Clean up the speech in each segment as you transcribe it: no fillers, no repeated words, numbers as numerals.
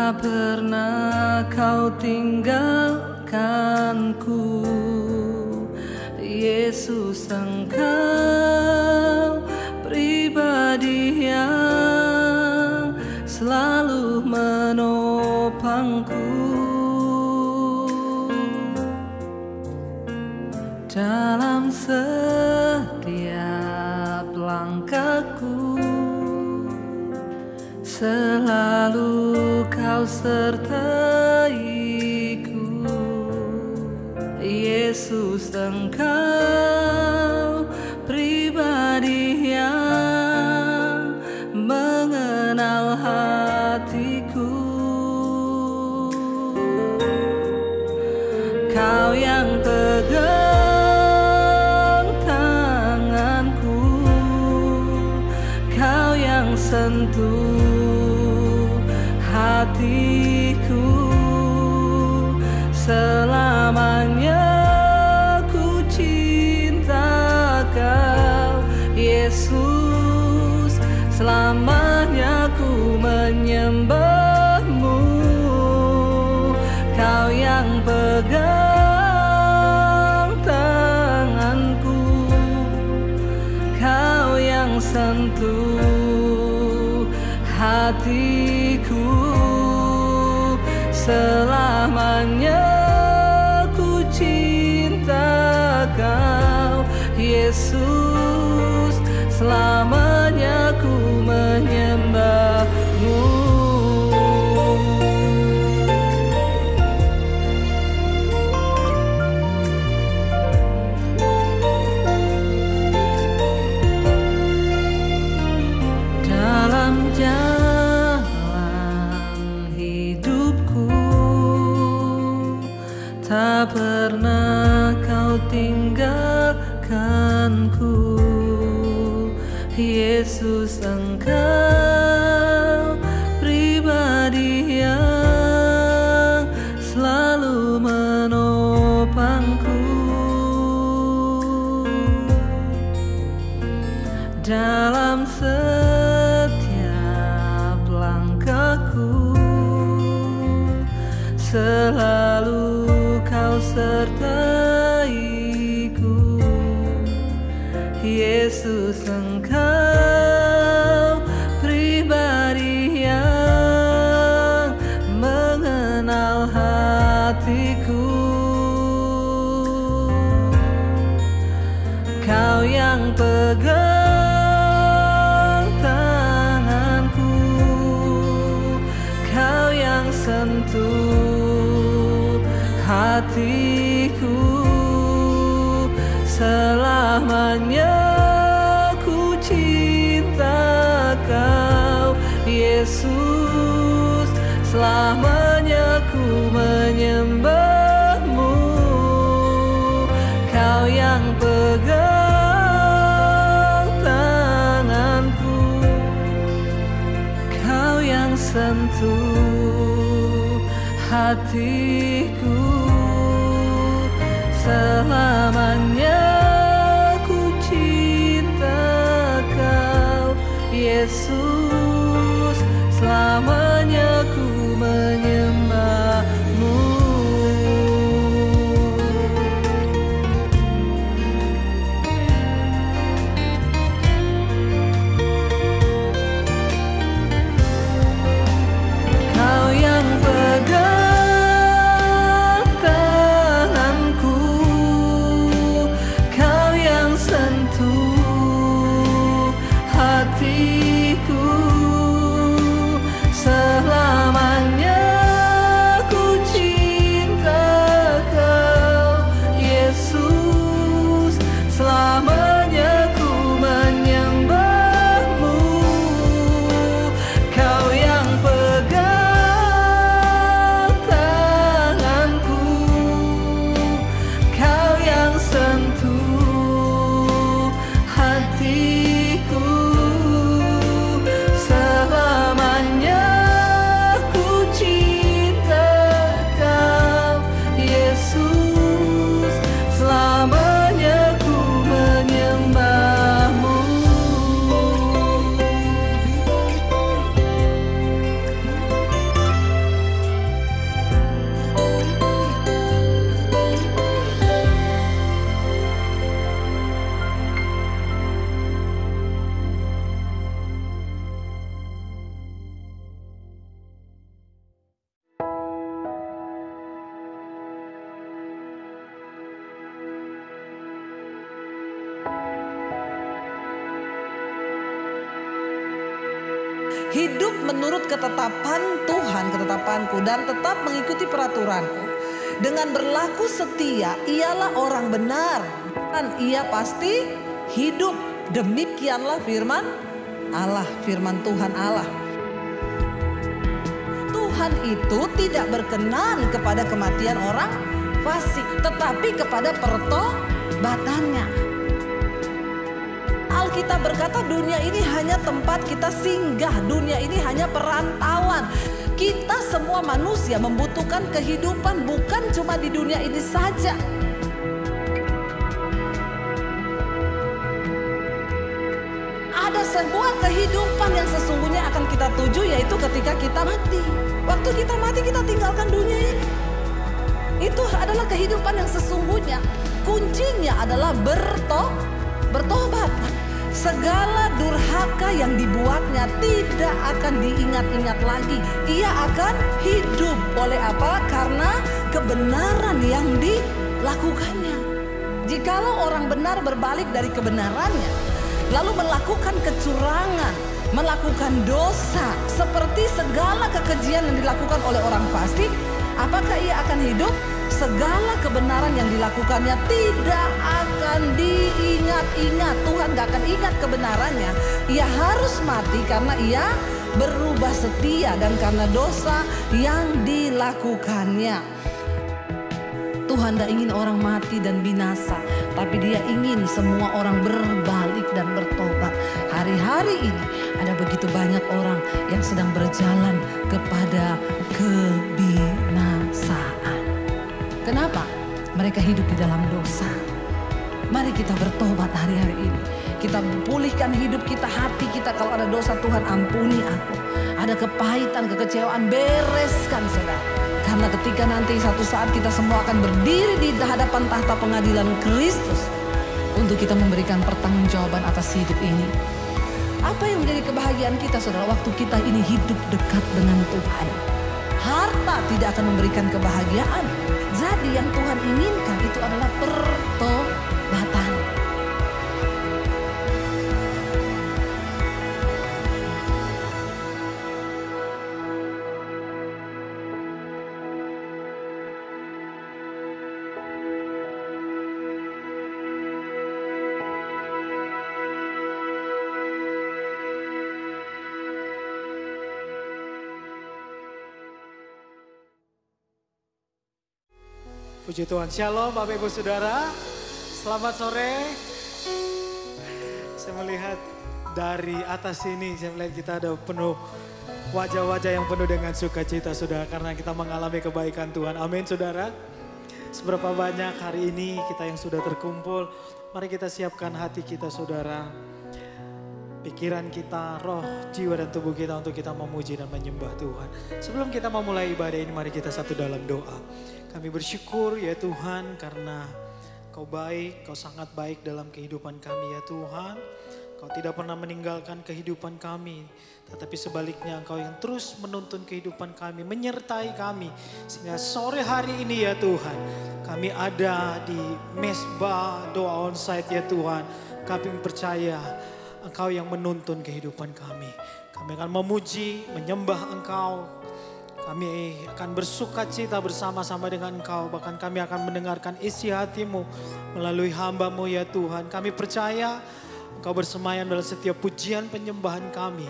Tak pernah kau tinggalkanku, Yesus, Engkau pribadi yang selalu menopangku. Dalam setiap langkahku, selalu kau sertaiku, Yesus, Engkau pribadi yang mengenal hatiku. Kau yang pegang tanganku, Kau yang sentuh hatiku. Selamanya ku cinta Kau, Yesus. Selamanya ku menyembahmu. Kau yang pegang tanganku, Kau yang sentuh hatiku. Selamanya ku cinta Kau, Yesus. Selamanya ku menyembahmu. Dalam jalan hidupku, tak pernah Kau tinggalkanku, Yesus. Engkau pribadi yang selalu menopangku. Dalam setiap langkahku, selalu Kau sertaiku, Yesus. Engkau pribadi yang mengenal hatiku. Kau yang pegang tanganku, Kau yang sentuh hatiku. Selamanya ku cinta Kau, Yesus. Selamanya ku menyembahmu. Kau yang pegang tanganku, Kau yang sentuh hatiku. Selamanya ku cinta Kau, Yesus. Selamanya ku menyembahmu. Kau yang pegang tanganku, Kau yang sentuh hatiku. Selamanya hidup menurut ketetapan Tuhan, ketetapanku, dan tetap mengikuti peraturanku, dengan berlaku setia, ialah orang benar, dan ia pasti hidup. Demikianlah firman Allah, firman Tuhan Allah. Tuhan itu tidak berkenan kepada kematian orang fasik, tetapi kepada pertobatannya. Alkitab berkata dunia ini hanya tempat kita singgah, dunia ini hanya perantauan. Kita semua manusia membutuhkan kehidupan bukan cuma di dunia ini saja. Ada sebuah kehidupan yang sesungguhnya akan kita tuju, yaitu ketika kita mati. Waktu kita mati kita tinggalkan dunia ini. Itu adalah kehidupan yang sesungguhnya. Kuncinya adalah bertobat. Segala durhaka yang dibuatnya tidak akan diingat-ingat lagi. Ia akan hidup. Oleh apa? Karena kebenaran yang dilakukannya. Jikalau orang benar berbalik dari kebenarannya, lalu melakukan kecurangan, melakukan dosa, seperti segala kekejian yang dilakukan oleh orang fasik, apakah ia akan hidup? Segala kebenaran yang dilakukannya tidak akan diingat-ingat. Tuhan gak akan ingat kebenarannya. Ia harus mati karena ia berubah setia dan karena dosa yang dilakukannya. Tuhan gak ingin orang mati dan binasa, tapi Dia ingin semua orang berbalik dan bertobat. Hari-hari ini ada begitu banyak orang yang sedang berjalan kepada kebinasaan. Kenapa? Mereka hidup di dalam dosa. Mari kita bertobat hari-hari ini. Kita pulihkan hidup kita, hati kita. Kalau ada dosa, Tuhan ampuni aku. Ada kepahitan, kekecewaan, bereskan saudara. Karena ketika nanti satu saat kita semua akan berdiri di hadapan tahta pengadilan Kristus, untuk kita memberikan pertanggungjawaban atas hidup ini. Apa yang menjadi kebahagiaan kita saudara waktu kita ini hidup dekat dengan Tuhan? Harta tidak akan memberikan kebahagiaan. Jadi yang Tuhan inginkan itu adalah pertobatan. Puji Tuhan, Shalom Bapak Ibu Saudara, selamat sore. Saya melihat dari atas ini, saya melihat kita ada penuh wajah-wajah yang penuh dengan sukacita saudara, karena kita mengalami kebaikan Tuhan. Amin saudara. Seberapa banyak hari ini kita yang sudah terkumpul, mari kita siapkan hati kita saudara. Pikiran kita, roh, jiwa dan tubuh kita untuk kita memuji dan menyembah Tuhan. Sebelum kita memulai ibadah ini, mari kita satu dalam doa. Kami bersyukur ya Tuhan karena Kau baik, Kau sangat baik dalam kehidupan kami ya Tuhan. Kau tidak pernah meninggalkan kehidupan kami, tetapi sebaliknya Engkau yang terus menuntun kehidupan kami, menyertai kami. Sehingga sore hari ini ya Tuhan, kami ada di mesbah doa onsite ya Tuhan. Kami percaya Engkau yang menuntun kehidupan kami. Kami akan memuji, menyembah Engkau. Kami akan bersuka cita bersama-sama dengan Engkau. Bahkan kami akan mendengarkan isi hati-Mu melalui hamba-Mu ya Tuhan. Kami percaya Engkau bersemayam dalam setiap pujian penyembahan kami.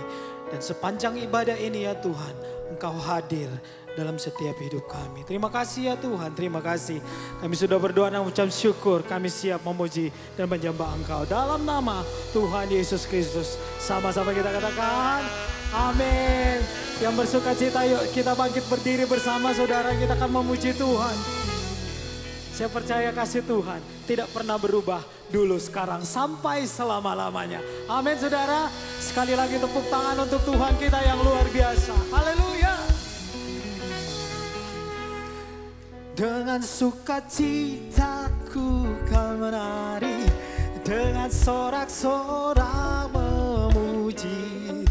Dan sepanjang ibadah ini ya Tuhan, Engkau hadir dalam setiap hidup kami. Terima kasih ya Tuhan, terima kasih. Kami sudah berdoa dan ucap syukur, kami siap memuji dan menyembah Engkau. Dalam nama Tuhan Yesus Kristus, sama-sama kita katakan, amin. Yang bersuka cita, yuk kita bangkit berdiri bersama saudara, kita akan memuji Tuhan. Saya percaya kasih Tuhan tidak pernah berubah dulu, sekarang, sampai selama-lamanya. Amin saudara, sekali lagi tepuk tangan untuk Tuhan kita yang luar biasa. Haleluya. Dengan sukacitaku kan menari, dengan sorak-sorak memuji,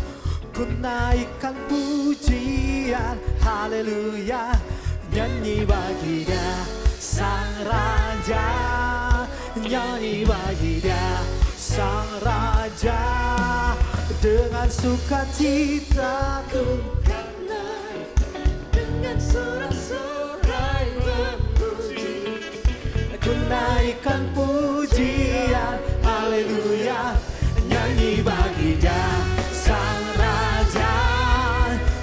ku naikkan pujian, haleluya, nyanyi bagi Dia Sang Raja, nyanyi bagi Dia Sang Raja. dengan sukacitaku. Dengan sorak-sorai memuji, Ku naikkan pujian, haleluya, nyanyi bagi Dia Sang Raja,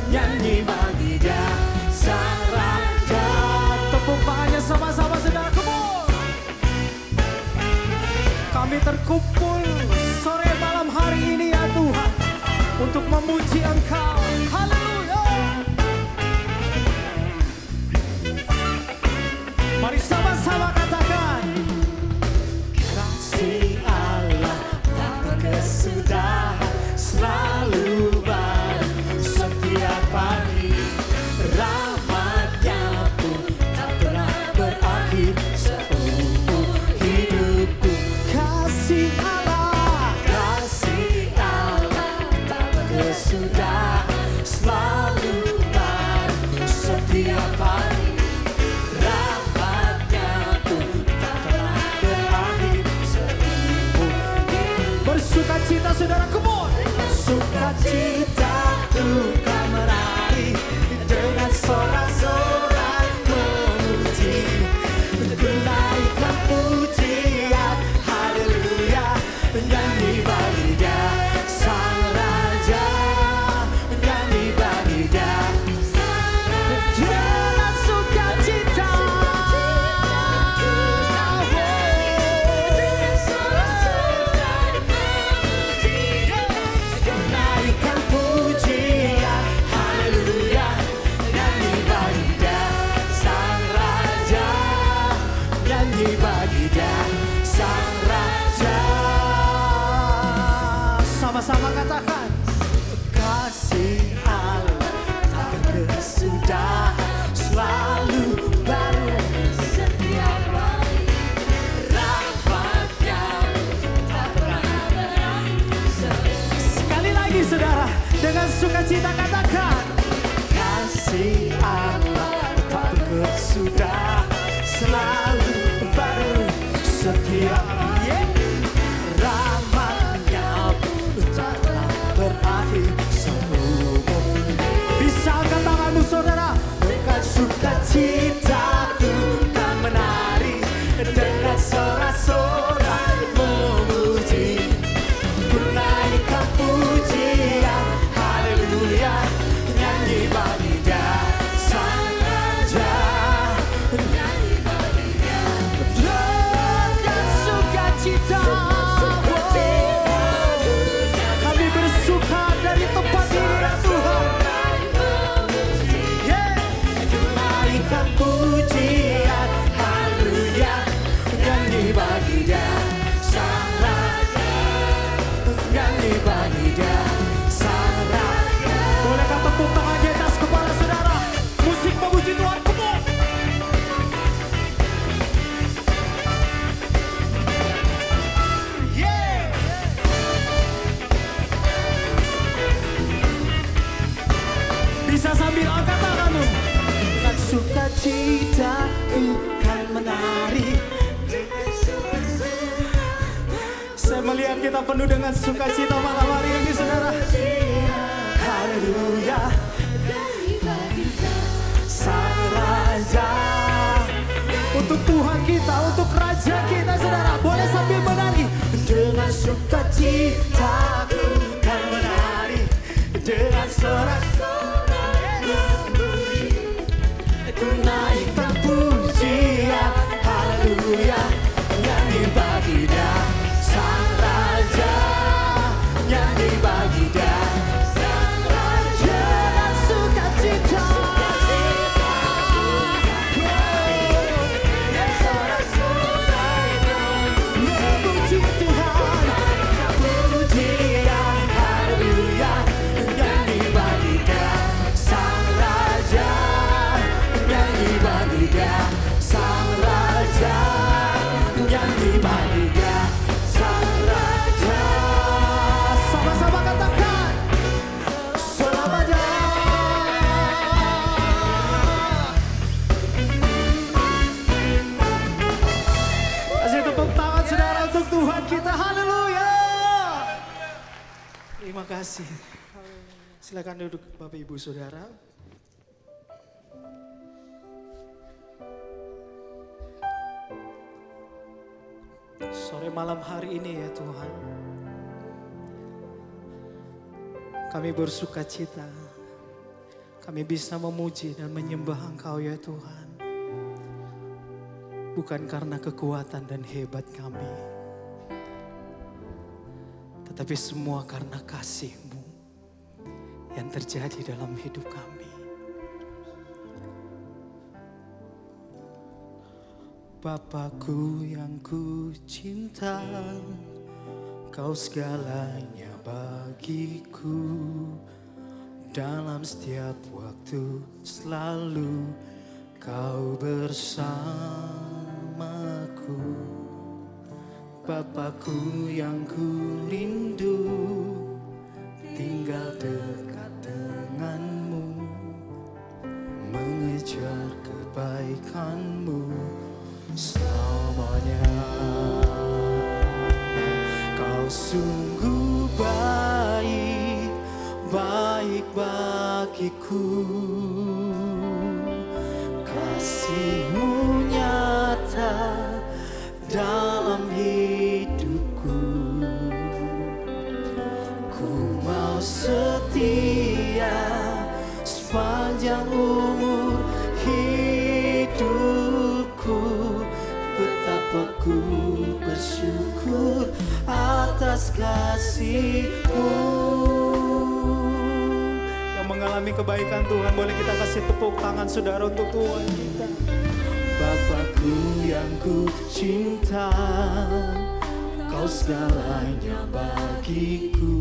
nyanyi bagi Dia Sang Raja. Tepuk tangannya sama-sama saudara, come on. Kami terkumpul sore malam hari ini ya Tuhan, untuk memuji Engkau, haleluya. Mari sama-sama katakan, kasih Allah tak berkesudahan, selalu baru setiap hari, rahmat-Nya pun tak pernah berakhir seumur hidupku. Kasih Allah tak berkesudahan, selalu baru setiap hari, sukacita saudara, come on. Sukacita duka menari, dengan sorak-sorai memuji, ku naikkan pujian, haleluya, nyanyi bagi Dia Sang Raja, nyanyi bagi Dia dengan sukacita. Sama-sama katakan, kasih Allah tak berkesudahan, selalu baru setiap hari, rahmat-Nya tak pernah berakhir. Sekali lagi saudara, dengan sukacita katakan, kasih Allah tak berkesudahan, selalu baru setiap hari, rahmat-Nya tak pernah berakhir seumur. Bisa angkat tanganmu saudara, dengan sukacitaku kan menari, dengan sorak-sorai memuji, ku naikkan pujian, haleluya, nyanyi bagi Dia Sang Raja, nyanyi bagi Dia dengan sukacita. Kami bersuka dari tempat ini ya Tuhan. Ku naikkan pujian, haleluya, nyanyi bagi Dia Sang Raja, nyanyi bagi Dia Sang Raja. Bolehkah tepuk tangan di atas kepala saudara, musik memuji Tuhan, come on. Bisa sambil angkat tanganmu, dengan sukacita ku kan menari. Saya melihat kita penuh dengan sukacita malam hari ini saudara. Haleluya, Sang Raja, untuk Tuhan kita, untuk Raja kita saudara. Boleh sambil menari, dengan sukacita ku kan menari, dengan sorak-sorai memuji, ku naikkan pujian, haleluya, nyanyi bagi Dia Sang Raja, nyanyi bagi Dia Sang Raja, dan sukacita. Memuji Tuhan, pujian, haleluya, nyanyi bagi Dia. Silakan duduk Bapak Ibu Saudara. Sore malam hari ini ya Tuhan, kami bersuka cita, kami bisa memuji dan menyembah Engkau ya Tuhan. Bukan karena kekuatan dan hebat kami, tetapi semua karena kasih-Mu yang terjadi dalam hidup kami. Bapakku yang ku cinta, Kau segalanya bagiku. Dalam setiap waktu selalu Kau bersamaku. Bapakku yang ku rindu, tinggal dekat denganmu, mengejar kebaikanmu selamanya. Kau sungguh baik, baik bagiku. Kasih-Mu nyata dalam hidupku. Ku mau setia sepanjang umur hidupku. Betapa ku bersyukur atas kasih-Mu. Yang mengalami kebaikan Tuhan, boleh kita kasih tepuk tangan saudara untuk Tuhan kita. Bapakku yang ku cinta, Kau segalanya bagiku.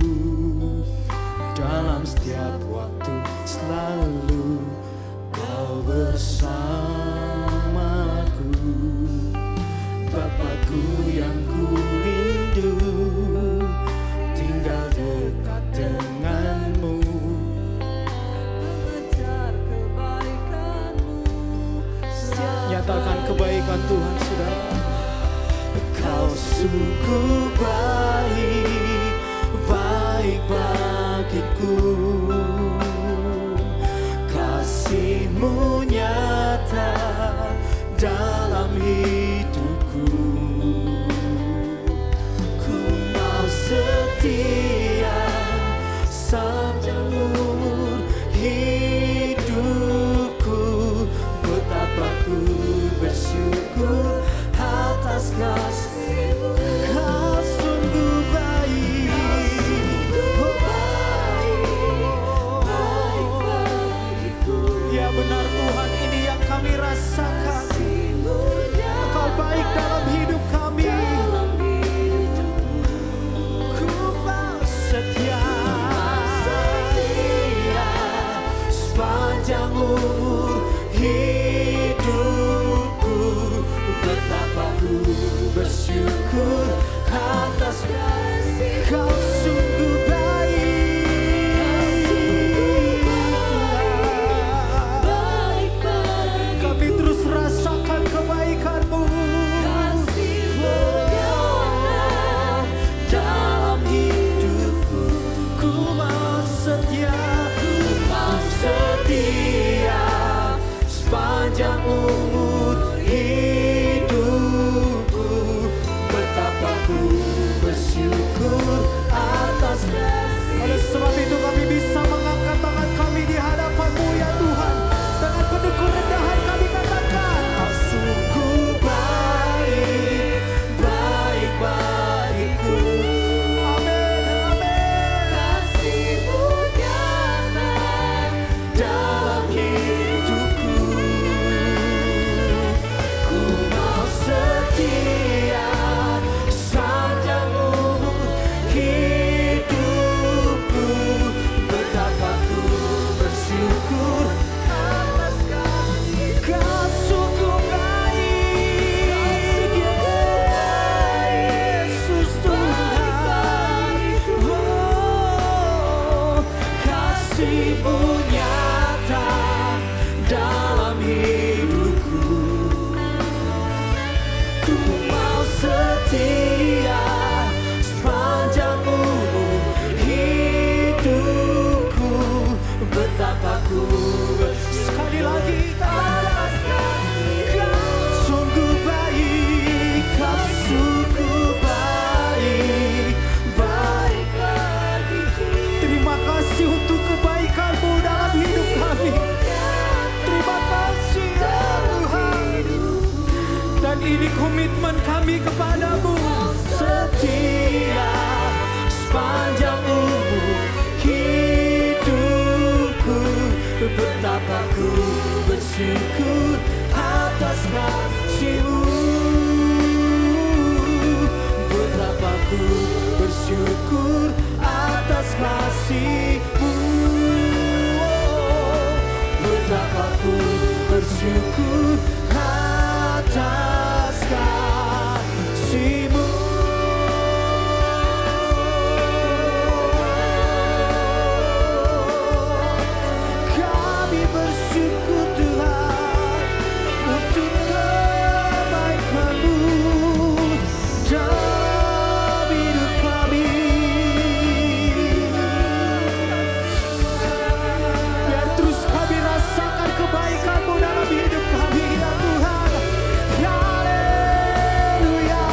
Dalam setiap waktu selalu Kau bersamaku. Bapakku yang ku rindu, tinggal dekat denganmu, mengejar kebaikanmu. Nyatakan kebaikan Tuhan saudara. Kau sungguh baik, baik bagiku. Kasih-Mu nyata dalam hidupku. Ku mau setia sepanjang umur hidupku. Betapa ku bersyukur atas kasih-Mu. Kau sungguh baik, baik bagiku. Ya benar Tuhan, ini yang kami rasakan. Kau baik dalam hidup kami. Ku mau setia sepanjang umur hidupku. Betapa ku bersyukur atas kasih. Kau sungguh baik, baik baik. Kami terus rasakan kebaikan-Mu. Kasih-Mu dalam hidupku. Ku mau setia, sepanjang umur hidupku. Betapa ku bersyukur atas kasih. Oleh sebab itu kami bisa mengangkat tangan kami di hadapan-Mu ya Tuhan. Dengan penuh kerendahan kami katakan, Kau sungguh baik, baik bagiku. Amin, amin. Kasih-Mu nyata ini komitmen kami kepadamu. Setia sepanjang umur hidupku, betapa ku bersyukur atas kasih-Mu. Betapa ku bersyukur atas kasih-Mu. Betapa ku bersyukur atas kasih-Mu. Kami bersyukur Tuhan untuk kebaikan-Mu dalam hidup kami. Biar terus kami rasakan kebaikan-Mu dalam hidup kami ya Tuhan. Haleluya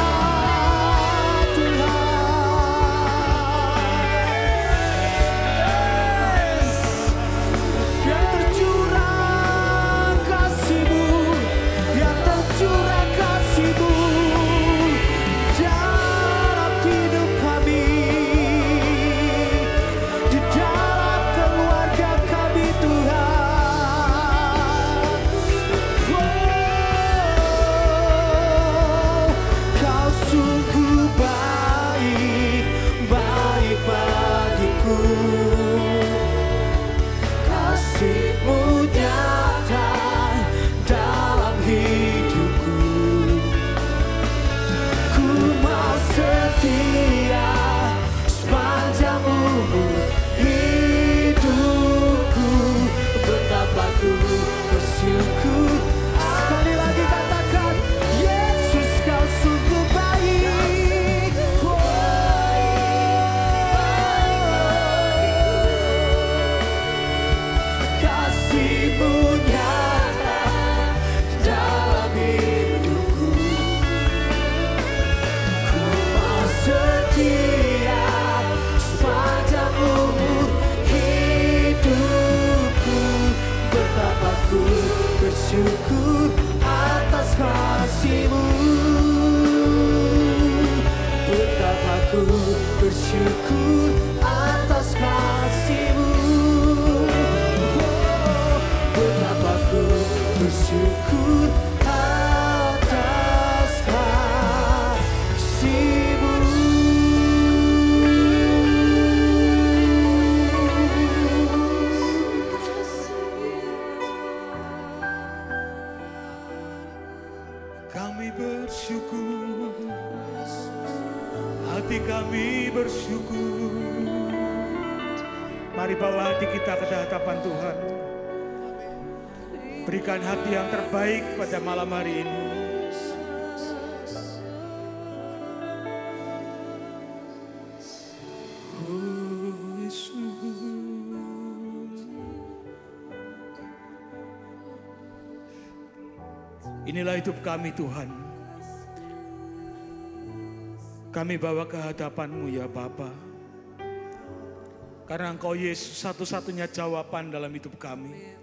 Tuhan. Biar tercurah kasih-Mu, biar tercurah kasih-Mu dalam hidup kami, di dalam keluarga kami Tuhan. Kau sungguh baik, baik bagiku. Kasih-Mu nyata dalam hidupku. Ku mau setia sepanjang umur hidupku. Betapa ku bersyukur. Sekali lagi katakan, Yesus kau sungguh baik. Kasih-Mu nyata dalam hidupku. Ku mau setia sepanjang umur hidupku. Betapa ku bersyukur atas kasih-Mu. Betapa ku bersyukur atas kasih-Mu. Betapa ku bersyukur atas kasih-Mu. Kami bersyukur, hati kami bersyukur. Mari bawa hati kita ke hadapan Tuhan. Berikan hati yang terbaik pada malam hari ini. Inilah hidup kami Tuhan. Kami bawa ke hadapan-Mu ya Bapa. Karena Engkau Yesus satu-satunya jawaban dalam hidup kami.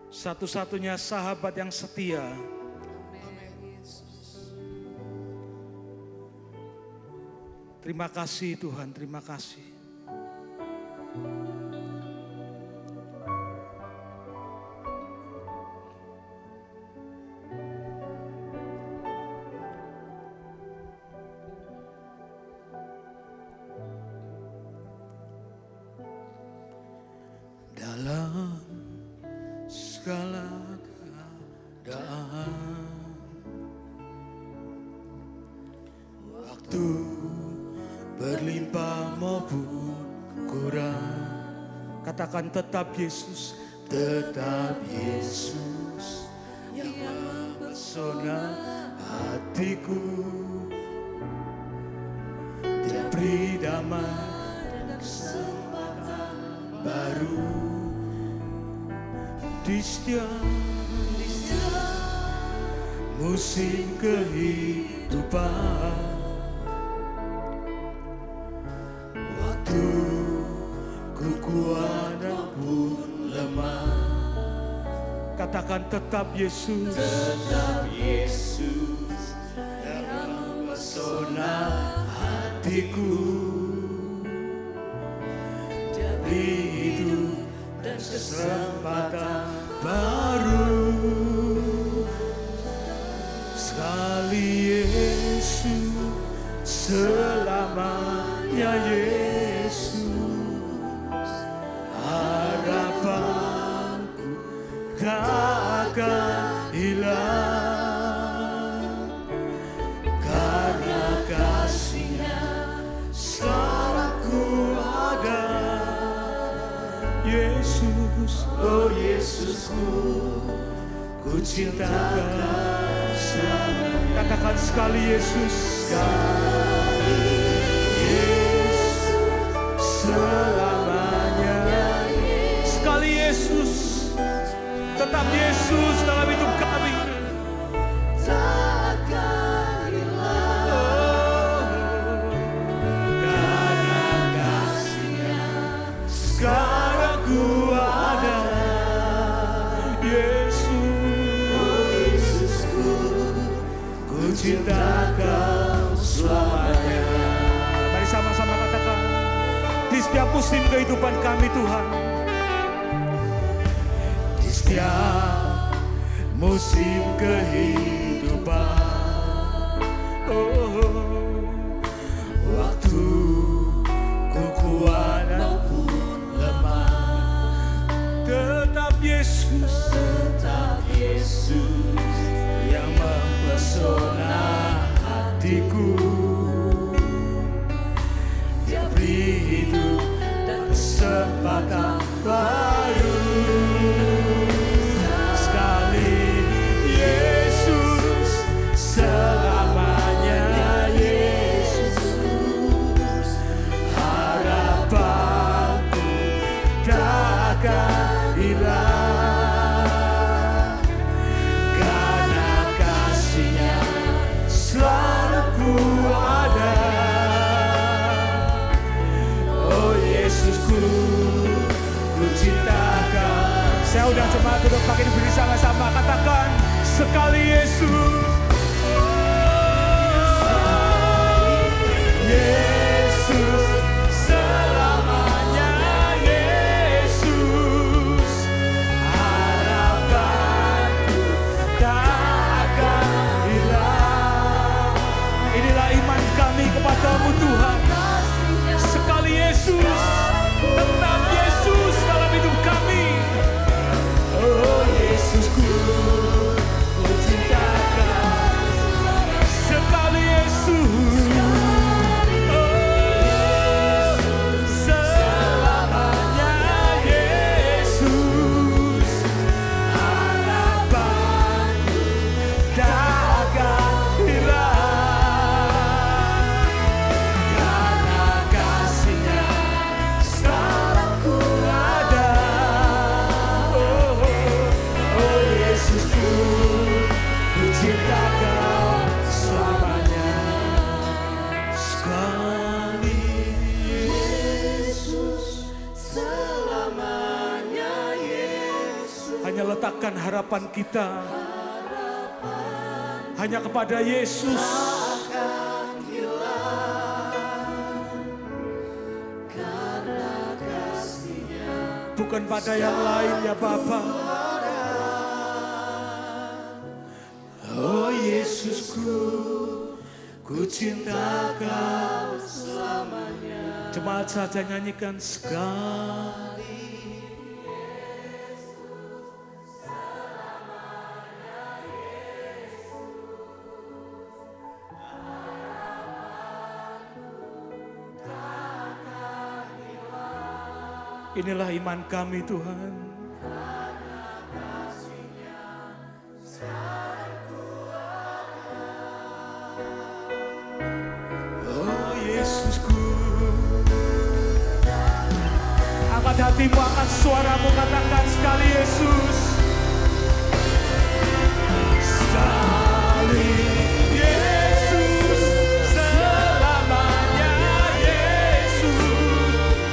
Satu-satunya sahabat yang setia. Terima kasih Tuhan, terima kasih. Dalam segala keadaan, waktu berlimpah maupun kurang, katakan tetap Yesus, tetap Yesus yang mempesona hatiku. Dia beri damai dan kesempatan baru di setiap musim kehidupan. Waktu ku kuat pun lemah, katakan Katakan tetap Yesus. Tetap Yesus yang mempesona hatiku. Demi hidup dan kesempatan baru. Sekali Yesus, selamanya Yesus. Harapanku tak akan hilang, karena kasih-Nya sekarang ku ada. Yesus, oh Yesusku, ku cintakan selamanya. Katakan sekali Yesus. Sekali Yesus, selamanya. Sekali Yesus. Tetap Yesus dalam hidup kami. Takkan hilang, karena kasih-Nya sekarang ku ada. Yesus, oh Yesusku, ku cinta Kau selamanya. Mari sama-sama katakan. Di setiap musim kehidupan kami Tuhan. Di setiap musim kehidupan, waktu ku kuat maupun lemah, Tetap Yesus. tetap Yesus yang mempesona hatiku. Dia beri hidup dan kesempatan baru. Sekali Yesus, selamanya Yesus. Harapanku tak akan hilang, karena kasih-Nya selalu ku ada. Oh Yesusku, ku cinta Kau. Saya undang jemaat duduk pakai berdiri sama-sama. Katakan sekali Yesus. Yesus, selamanya Yesus. Harapanku tak akan hilang. Inilah iman kami kepadamu Tuhan. Sekali Yesus. Tetap Yesus dalam hidup kami. Oh Yesusku, ku cinta Kau. Sekali Yesus. Selamanya Yesus. Harapanku tak akan hilang, karena kasih-Nya sekarang ku ada. Oh Yesusku, ku cinta Kau selamanya. Sekali Yesus, selamanya Yesus. Hanya letakkan harapan kita hanya kepada Yesus. Bukan pada yang lain ya Bapa. Oh Yesusku, ku cinta Kau selamanya. Jemaat saja nyanyikan sekali. Inilah iman kami Tuhan. Oh Yesusku, Angkat hatimu, angkat suaramu, katakan sekali Yesus. sekali Yesus, selamanya Yesus.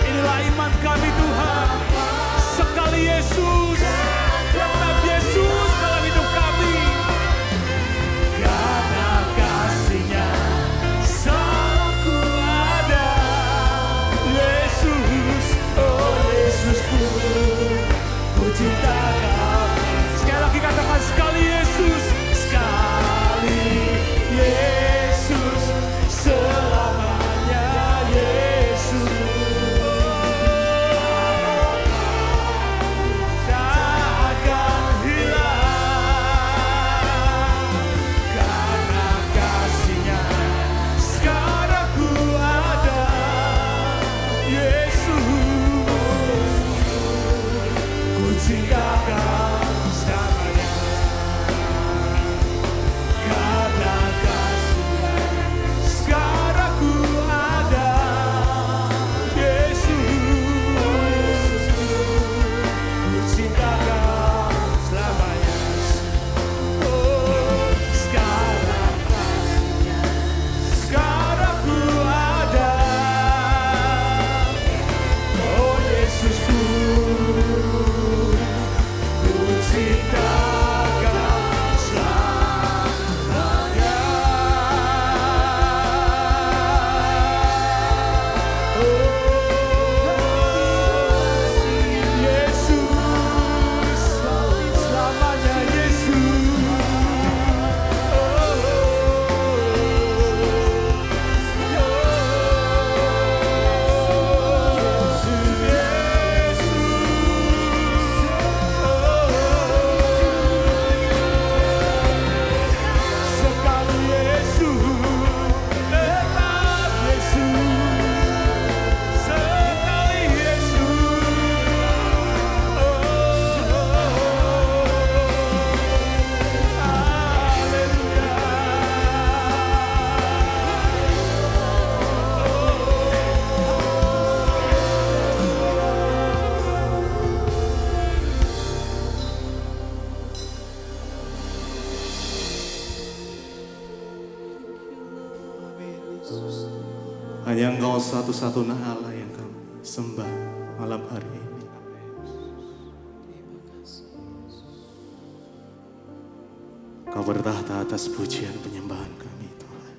Inilah iman kami Tuhan. Sekali Yesus, tetap Yesus Hanya Engkau satu-satunya Allah yang kami sembah malam hari ini. Kau bertahta atas pujian penyembahan kami, Tuhan.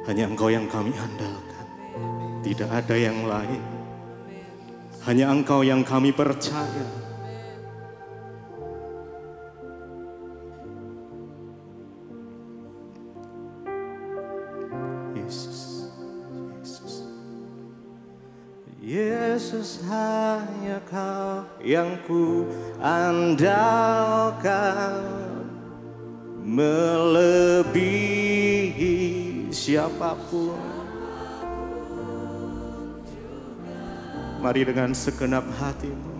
Hanya Engkau yang kami andalkan, tidak ada yang lain. Hanya Engkau yang kami percaya. Yesus, hanya Kau yang ku andalkan, melebihi siapapun. Mari dengan segenap hatimu.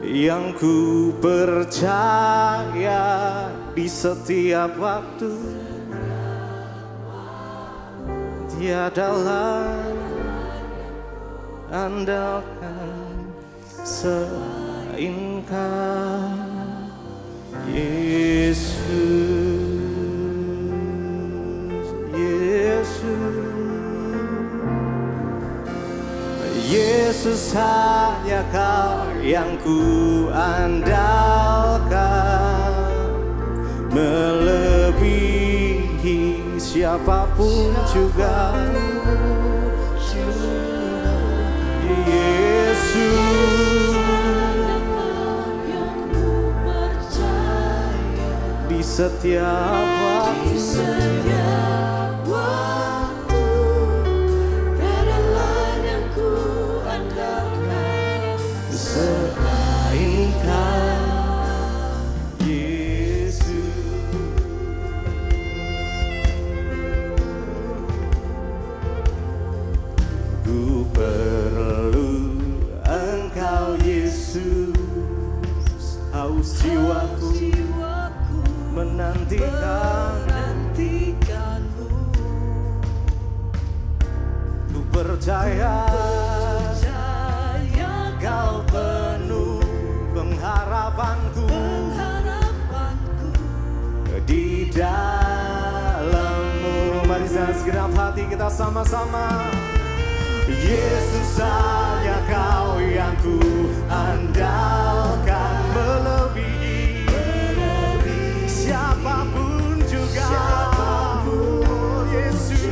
Yang ku percaya di setiap waktu, tiada lain andalkan selain Kau, Yesus, Yesus. Yesus, hanya Kau yang ku andalkan, melebihi siapapun juga. Yesus, di setiap waktu, tiada lain yang ku andalkan selain Kau, Yesus. Ku perlu Engkau, Yesus. Haus jiwaku menantikan-Mu. Ku percaya Kau penuh pengharapanku di dalam-Mu. Mari segenap hati kita sama-sama. Yesus, hanya Kau yang ku andalkan, melebihi siapapun juga. Oh, Yesus,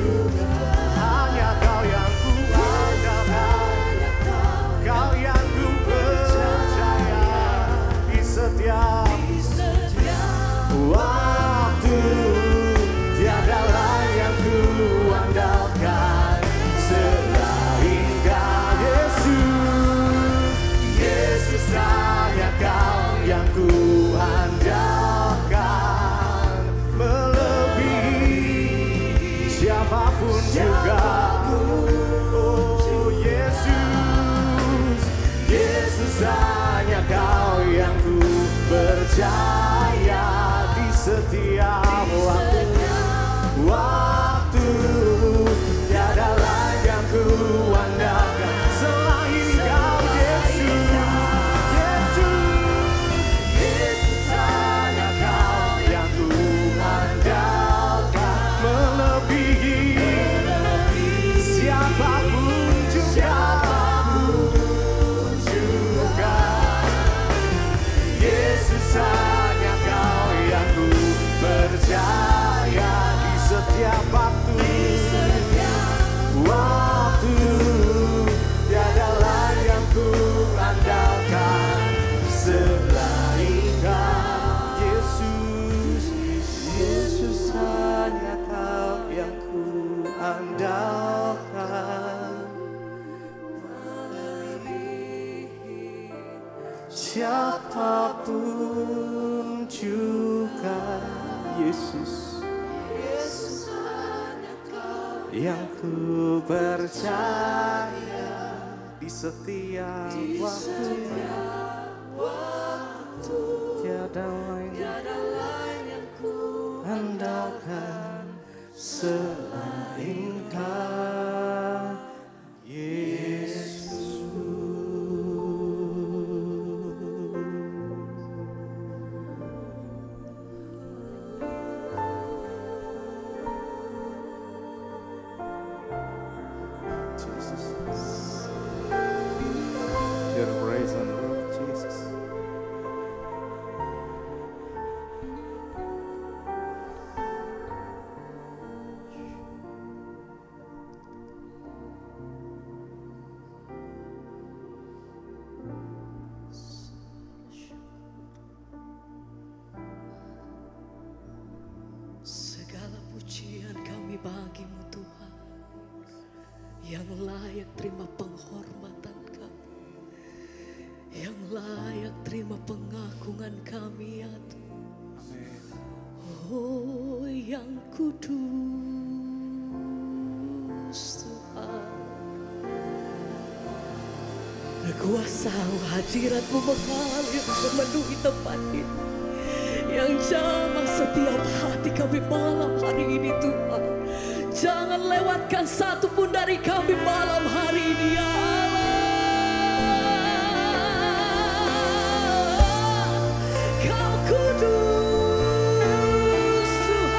hanya Kau yang ku andalkan, Kau yang ku percaya di setiap waktu, tiada lain yang ku andalkan selain Kau, Yesus. Yesus, hanya Kau yang ku andalkan, melebihi siapapun juga. Oh, Yesus, Yesus, hanya Kau yang ku percaya di setiap waktu, tiada lain yang ku andalkan selain Kau, Yesus. Yesus, hanya Kau yang ku andalkan, melebihi siapapun juga. Yesus, hanya Kau yang ku percaya di setiap waktu, tiada lain yang ku andalkan selain Kau, Yesus. Yesus, hanya Kau yang ku andalkan, siapapun juga. Yesus, yang ku percaya di setiap waktu, tiada lain yang ku andalkan selain Kau, Yesus. Jesus. Your presence, Lord Jesus. Segala pujian kami bagi-Mu Tuhan, yang layak terima penghormatan kami, yang layak terima pengagungan kami ya Tuhan. Oh yang kudus Tuhan, berkuasa hadirat-Mu mengalir memenuhi tempat ini, yang jamah setiap hati kami malam hari ini Tuhan. Jangan lewatkan satu pun dari kami malam hari ini ya Allah. Kau kudus Tuhan.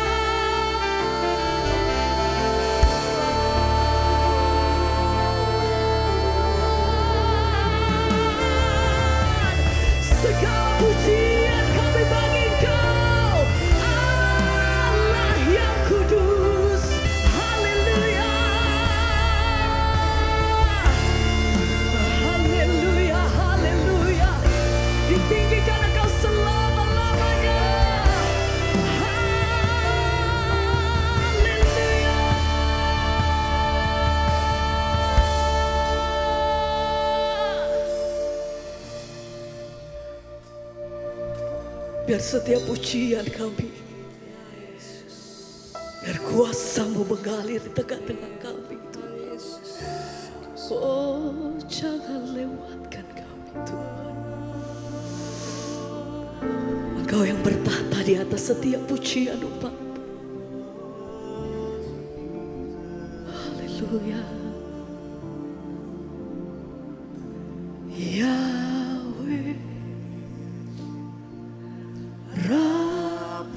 Segala pujian kami bagi Engkau, Allah yang kudus. Haleluya, haleluya, haleluya. Ditinggikan Engkau selama-lamanya. Haleluya. Biar setiap pujian kami, biar kuasa-Mu mengalir di tengah-tengah kami Tuhan. Oh jangan lewatkan kami Tuhan. Engkau yang bertahta di atas setiap pujian umat. Haleluya. Yahweh Rabbah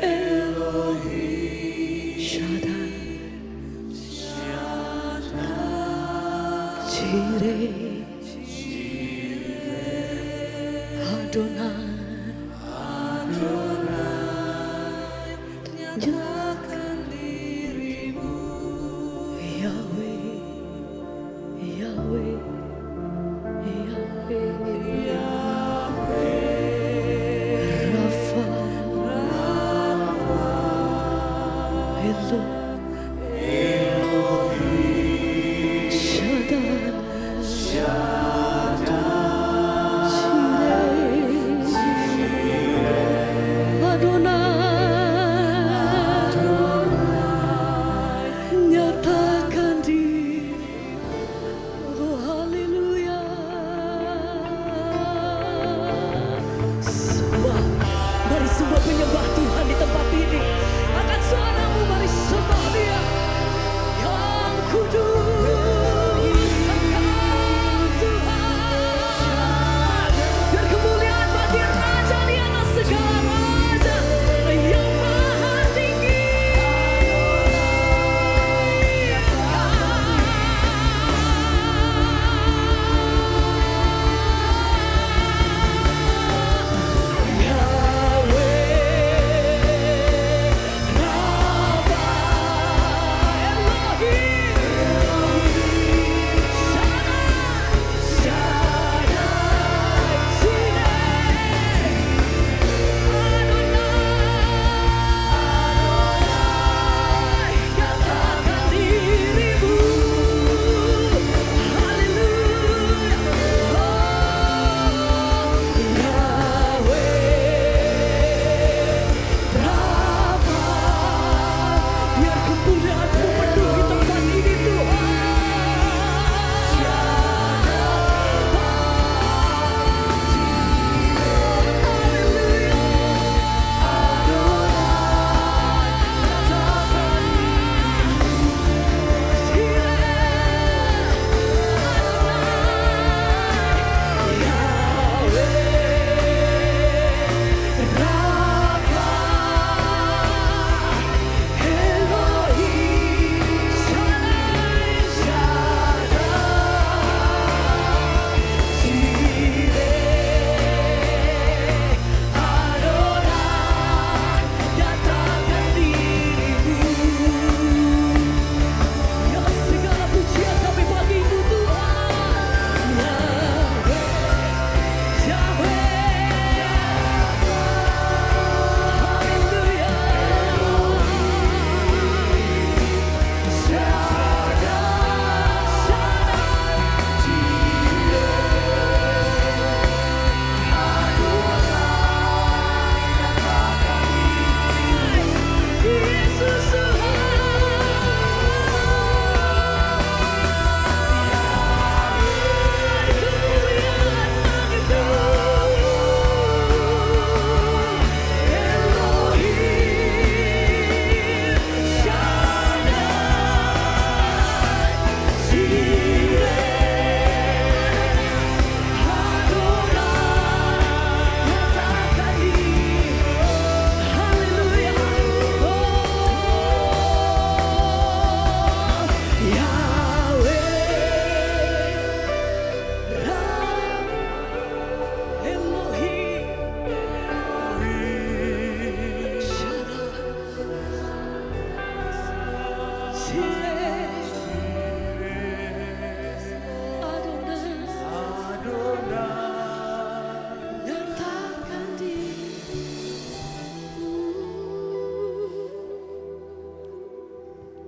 Elohim Shaddai Jireh Adonai nyatakan diri-Mu Yahweh Yahweh Yahweh Rafa Elohim Shaddai Jireh Adonai nyatakan diri. Oh haleluya. Mari semua penyembah Tuhan di tempat ini, angkat suaramu, mari sembah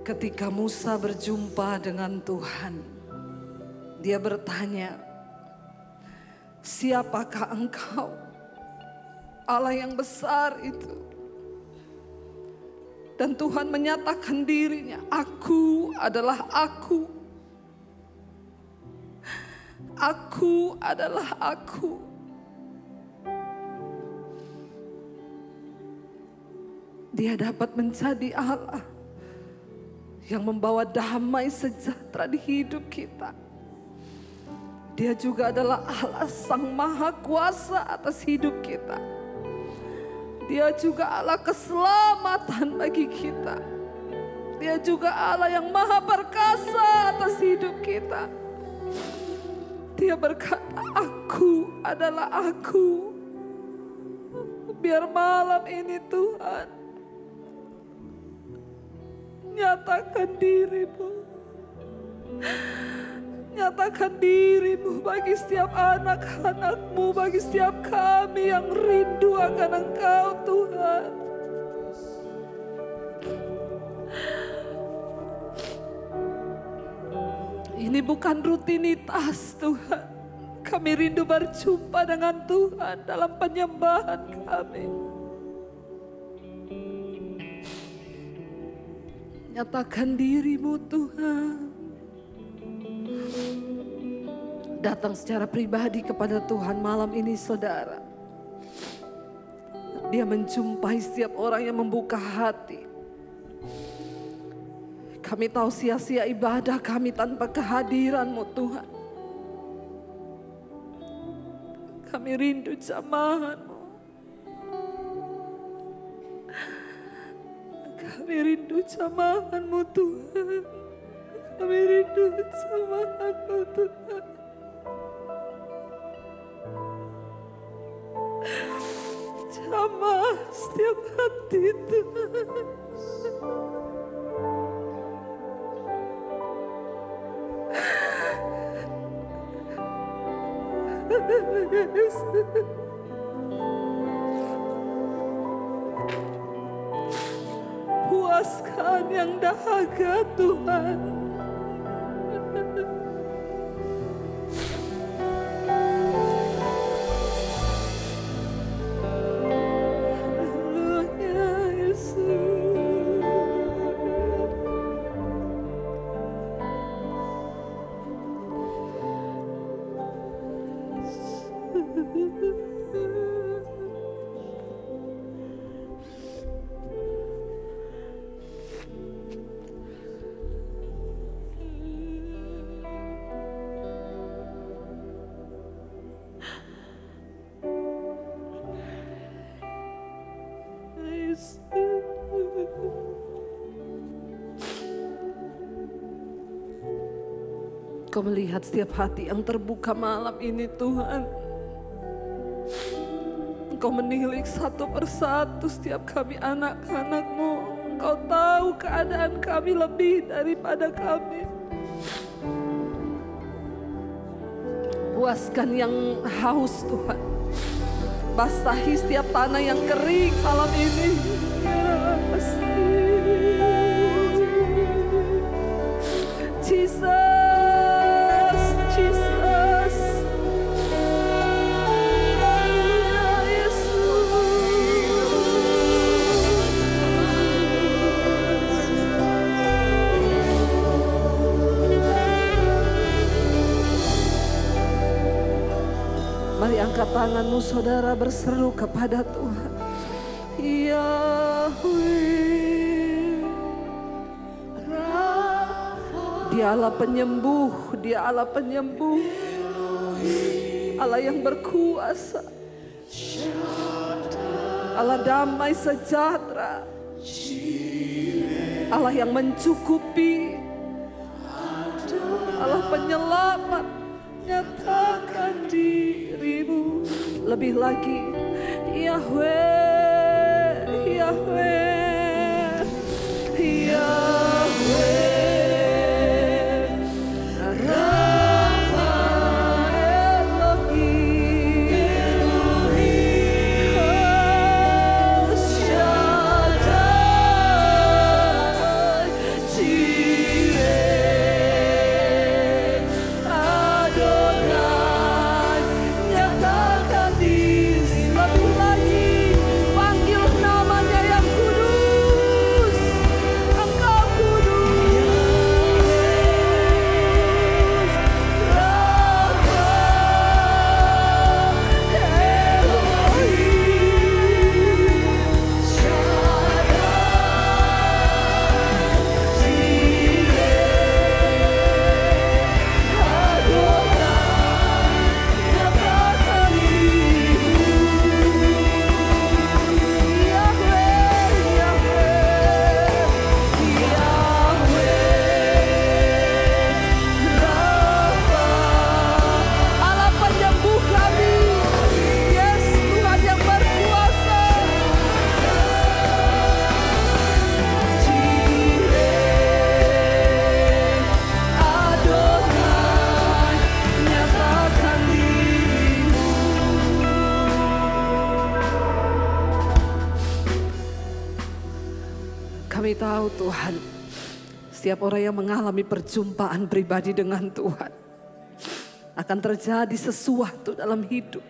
Ketika Musa berjumpa dengan Tuhan, dia bertanya, "Siapakah engkau, Allah yang besar itu?" Dan Tuhan menyatakan dirinya, "Aku adalah Aku. Aku adalah Aku." Dia dapat menjadi Allah yang membawa damai sejahtera di hidup kita. Dia juga adalah Allah Sang Maha Kuasa atas hidup kita. Dia juga Allah keselamatan bagi kita. Dia juga Allah yang Maha Perkasa atas hidup kita. Dia berkata, "Aku adalah Aku." Biar malam ini Tuhan nyatakan dirimu. Nyatakan dirimu bagi setiap anak-anakmu, bagi setiap kami yang rindu akan Engkau Tuhan. Ini bukan rutinitas Tuhan. Kami rindu berjumpa dengan Tuhan dalam penyembahan kami. Nyatakan dirimu Tuhan. Datang secara pribadi kepada Tuhan malam ini saudara. Dia menjumpai setiap orang yang membuka hati. Kami tahu sia-sia ibadah kami tanpa kehadiran-Mu Tuhan. Kami rindu jamahan-Mu. Kami rindu jamahan-Mu Tuhan. Kami rindu jamahan-Mu Tuhan. Jamah setiap hati Tuhan. Puaskan yang dahaga Tuhan. Haleluya Yesus. Kau melihat setiap hati yang terbuka malam ini Tuhan. Engkau menilik satu persatu setiap kami anak-anak-Mu. Engkau tahu keadaan kami lebih daripada kami. Puaskan yang haus Tuhan. Basahi setiap tanah yang kering malam ini. Jesus. Mari angkat tanganmu saudara, berseru kepada Tuhan. Yahweh, Dia Allah penyembuh, Dia Allah penyembuh, Allah yang berkuasa, Allah damai sejahtera, Allah yang mencukupi, Allah penyelamat. Nyatakan dirimu lebih lagi. Yahweh, Yahweh, Yahweh. Kami tahu Tuhan, setiap orang yang mengalami perjumpaan pribadi dengan Tuhan, akan terjadi sesuatu dalam hidup.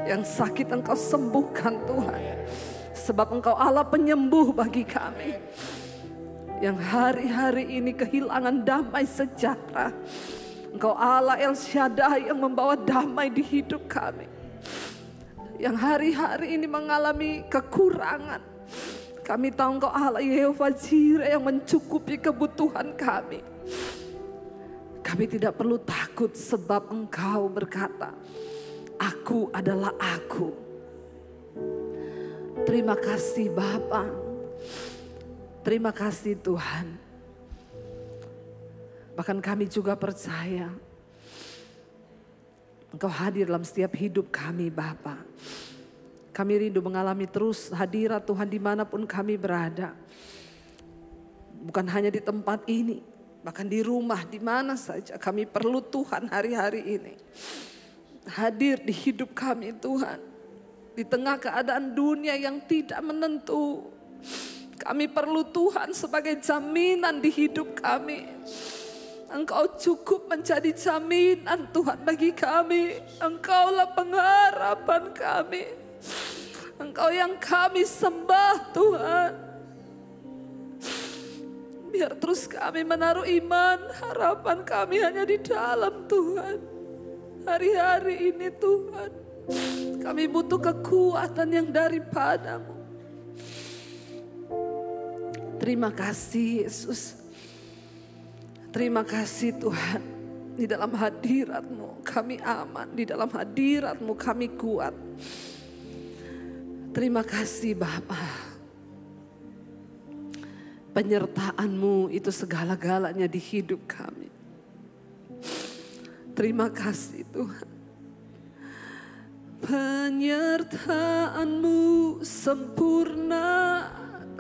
Yang sakit Engkau sembuhkan Tuhan, sebab Engkau Allah penyembuh bagi kami. Yang hari-hari ini kehilangan damai sejahtera, Engkau Allah El Shaddai yang membawa damai di hidup kami. Yang hari-hari ini mengalami kekurangan, kami tahu Engkau Allah Yehova Jireh yang mencukupi kebutuhan kami. Kami tidak perlu takut sebab Engkau berkata, Aku adalah aku. Terima kasih Bapa. Terima kasih Tuhan. Bahkan kami juga percaya Engkau hadir dalam setiap hidup kami Bapa. Kami rindu mengalami terus hadirat Tuhan dimanapun kami berada. Bukan hanya di tempat ini, bahkan di rumah, di mana saja kami perlu Tuhan hari-hari ini. Hadir di hidup kami Tuhan. Di tengah keadaan dunia yang tidak menentu, kami perlu Tuhan sebagai jaminan di hidup kami. Engkau cukup menjadi jaminan Tuhan bagi kami. Engkaulah pengharapan kami. Engkau yang kami sembah Tuhan. Biar terus kami menaruh iman, harapan kami hanya di dalam Tuhan. Hari-hari ini Tuhan, kami butuh kekuatan yang daripada-Mu. Terima kasih Yesus. Terima kasih Tuhan. Di dalam hadirat-Mu kami aman. Di dalam hadirat-Mu kami kuat. Terima kasih Bapa. Penyertaan-Mu itu segala-galanya di hidup kami. Terima kasih Tuhan. Penyertaan-Mu sempurna,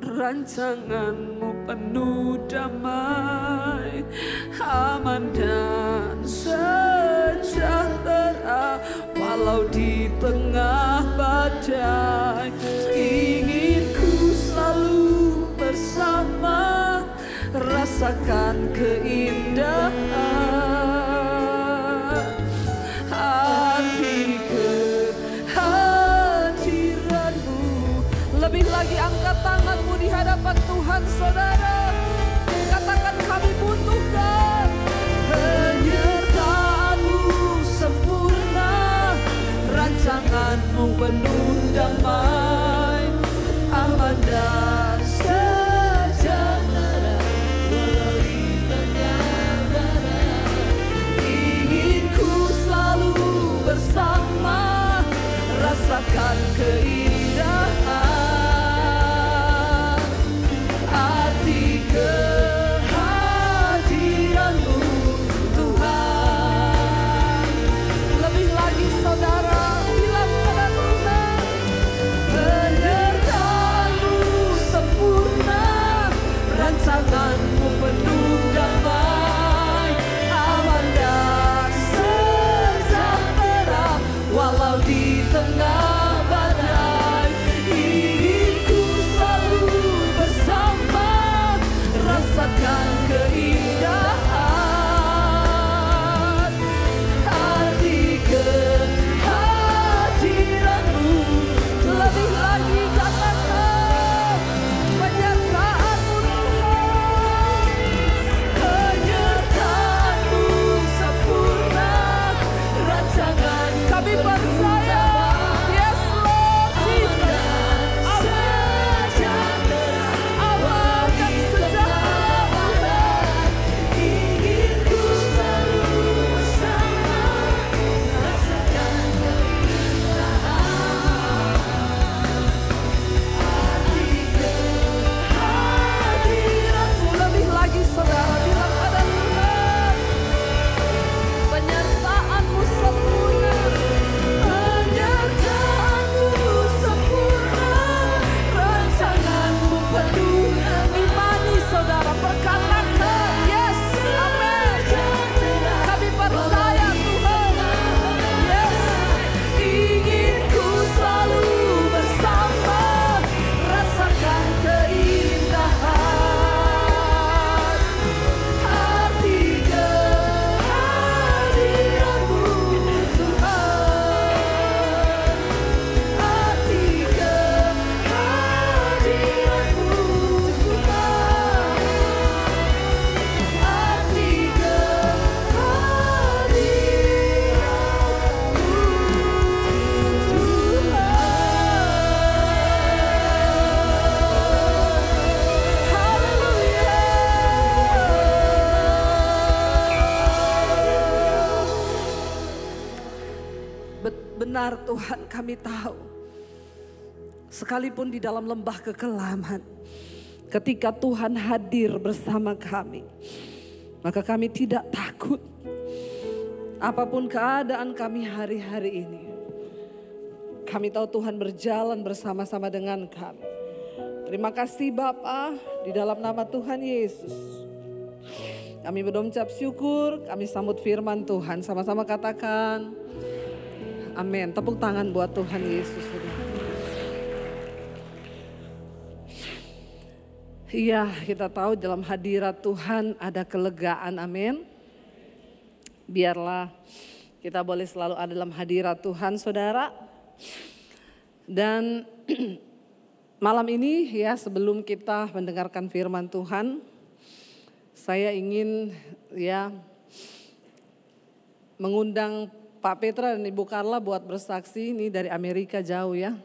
rancangan-Mu penuh damai, aman dan sejahtera walau di tengah badai. Ingin ku selalu bersama, rasakan keindahan. Lebih lagi angkat tanganmu di hadapan Tuhan saudara. Katakan kami butuhkan penyertaan-Mu sempurna, rancangan-Mu penuh damai, aman dan sejahtera walau di tengah badai. Ingin ku selalu bersama, rasakan keindahan. Kehadiran-Mu Tuhan. Lebih lagi saudara, bilang pada Tuhan, benar Tuhan, kami tahu. Sekalipun di dalam lembah kekelaman, ketika Tuhan hadir bersama kami, maka kami tidak takut. Apapun keadaan kami hari-hari ini, kami tahu Tuhan berjalan bersama-sama dengan kami. Terima kasih Bapa, di dalam nama Tuhan Yesus. Kami berucap syukur, kami sambut firman Tuhan. Sama-sama katakan, amin. Tepuk tangan buat Tuhan Yesus. Iya, kita tahu dalam hadirat Tuhan ada kelegaan, amin. Biarlah kita boleh selalu ada dalam hadirat Tuhan, saudara. Dan malam ini ya, sebelum kita mendengarkan firman Tuhan, saya ingin ya mengundang Pak Petra dan Ibu Carla buat bersaksi. Ini dari Amerika jauh ya.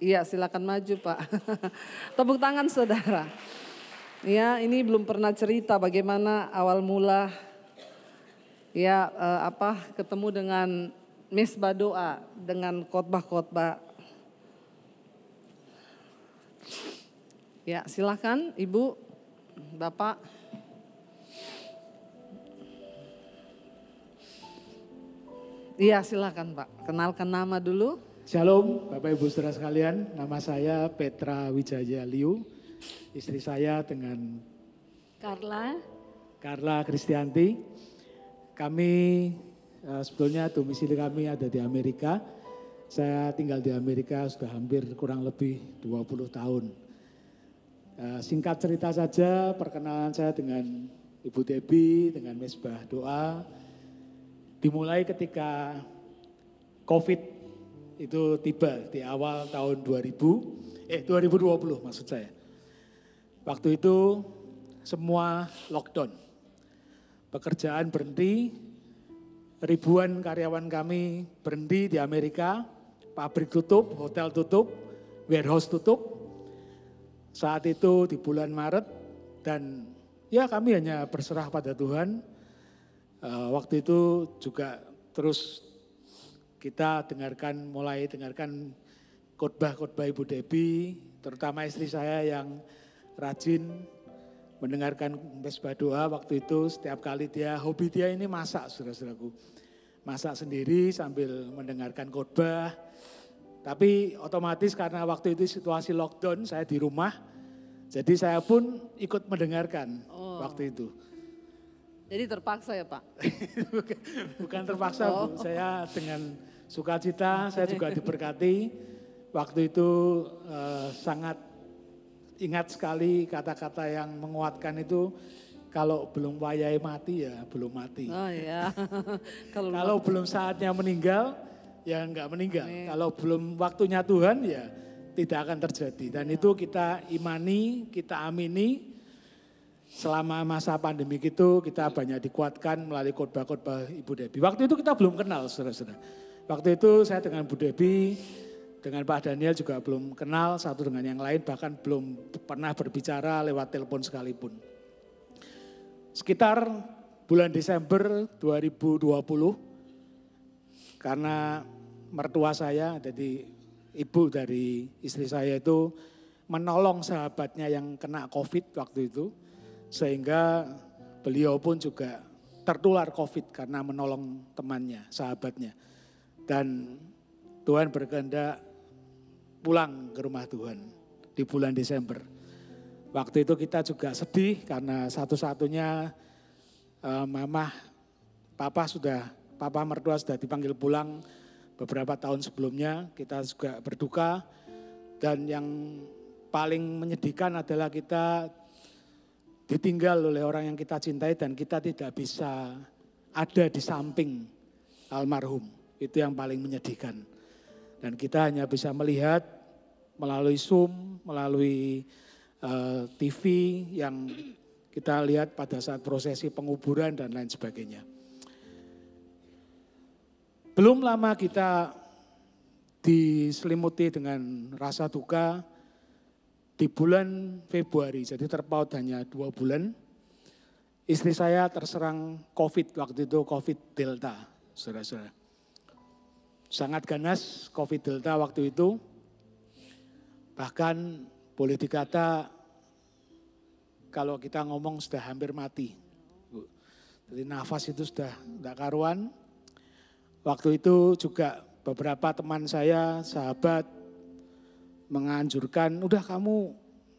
Iya, silakan maju Pak. Tepuk tangan saudara. Ya, ini belum pernah cerita bagaimana awal mula ya ketemu dengan mesbah doa, dengan khotbah-khotbah. Ya, silakan Ibu, Bapak. Iya, silakan Pak. Kenalkan nama dulu. Shalom Bapak Ibu Saudara sekalian, nama saya Petra Wijaya Liu, istri saya dengan Carla Kristianti. Kami sebetulnya domisili kami ada di Amerika. Saya tinggal di Amerika sudah hampir kurang lebih 20 tahun. Singkat cerita saja, perkenalan saya dengan Ibu Debbie, dengan mesbah doa, dimulai ketika COVID itu tiba di awal tahun 2020 maksud saya. Waktu itu semua lockdown, pekerjaan berhenti, ribuan karyawan kami berhenti di Amerika, pabrik tutup, hotel tutup, warehouse tutup. Saat itu di bulan Maret dan ya kami hanya berserah pada Tuhan. Waktu itu juga terus kita mulai dengarkan khotbah-khotbah Ibu Debbie, terutama istri saya yang rajin mendengarkan mesbah doa. Waktu itu setiap kali hobi dia ini masak, saudara-saudaraku. Masak sendiri sambil mendengarkan khotbah. Tapi otomatis karena waktu itu situasi lockdown, saya di rumah. Jadi saya pun ikut mendengarkan waktu itu. Jadi terpaksa ya Pak? Bukan terpaksa Bu, saya dengan sukacita, saya juga diberkati. Waktu itu sangat ingat sekali kata-kata yang menguatkan itu, kalau belum wayai mati ya belum mati. Oh iya. Kalau belum saatnya meninggal ya enggak meninggal. Kalau belum waktunya Tuhan ya tidak akan terjadi. Dan itu kita imani, kita amini. Selama masa pandemi itu kita banyak dikuatkan melalui khotbah-khotbah Ibu Debbie. Waktu itu kita belum kenal saudara-saudara. Waktu itu saya dengan Bu Debbie, dengan Pak Daniel juga belum kenal satu dengan yang lain. Bahkan belum pernah berbicara lewat telepon sekalipun. Sekitar bulan Desember 2020, karena mertua saya, jadi ibu dari istri saya itu menolong sahabatnya yang kena COVID waktu itu. Sehingga beliau pun juga tertular COVID karena menolong temannya, sahabatnya. Dan Tuhan berkehendak pulang ke rumah Tuhan di bulan Desember. Waktu itu kita juga sedih karena satu-satunya papa mertua sudah dipanggil pulang beberapa tahun sebelumnya. Kita juga berduka dan yang paling menyedihkan adalah kita ditinggal oleh orang yang kita cintai dan kita tidak bisa ada di samping almarhum. Itu yang paling menyedihkan. Dan kita hanya bisa melihat melalui Zoom, melalui TV yang kita lihat pada saat prosesi penguburan dan lain sebagainya. Belum lama kita diselimuti dengan rasa duka. Di bulan Februari, jadi terpaut hanya 2 bulan, istri saya terserang COVID waktu itu, COVID Delta, saudara-saudara. sangat ganas COVID Delta waktu itu. Bahkan boleh dikata kalau kita ngomong sudah hampir mati. Jadi nafas itu sudah tidak karuan. Waktu itu juga beberapa teman saya, sahabat menganjurkan, udah kamu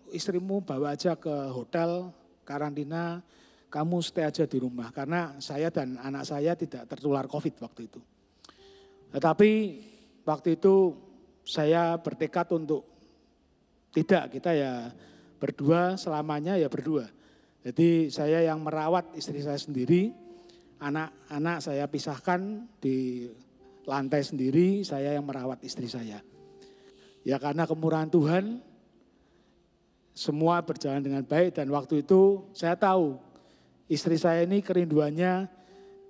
istrimu bawa aja ke hotel karantina, kamu stay aja di rumah. Karena saya dan anak saya tidak tertular COVID waktu itu. Tetapi waktu itu saya bertekad untuk tidak, kita ya berdua selamanya ya berdua. Jadi saya yang merawat istri saya sendiri, anak-anak saya pisahkan di lantai sendiri, saya yang merawat istri saya. Ya karena kemurahan Tuhan, semua berjalan dengan baik dan waktu itu saya tahu istri saya ini kerinduannya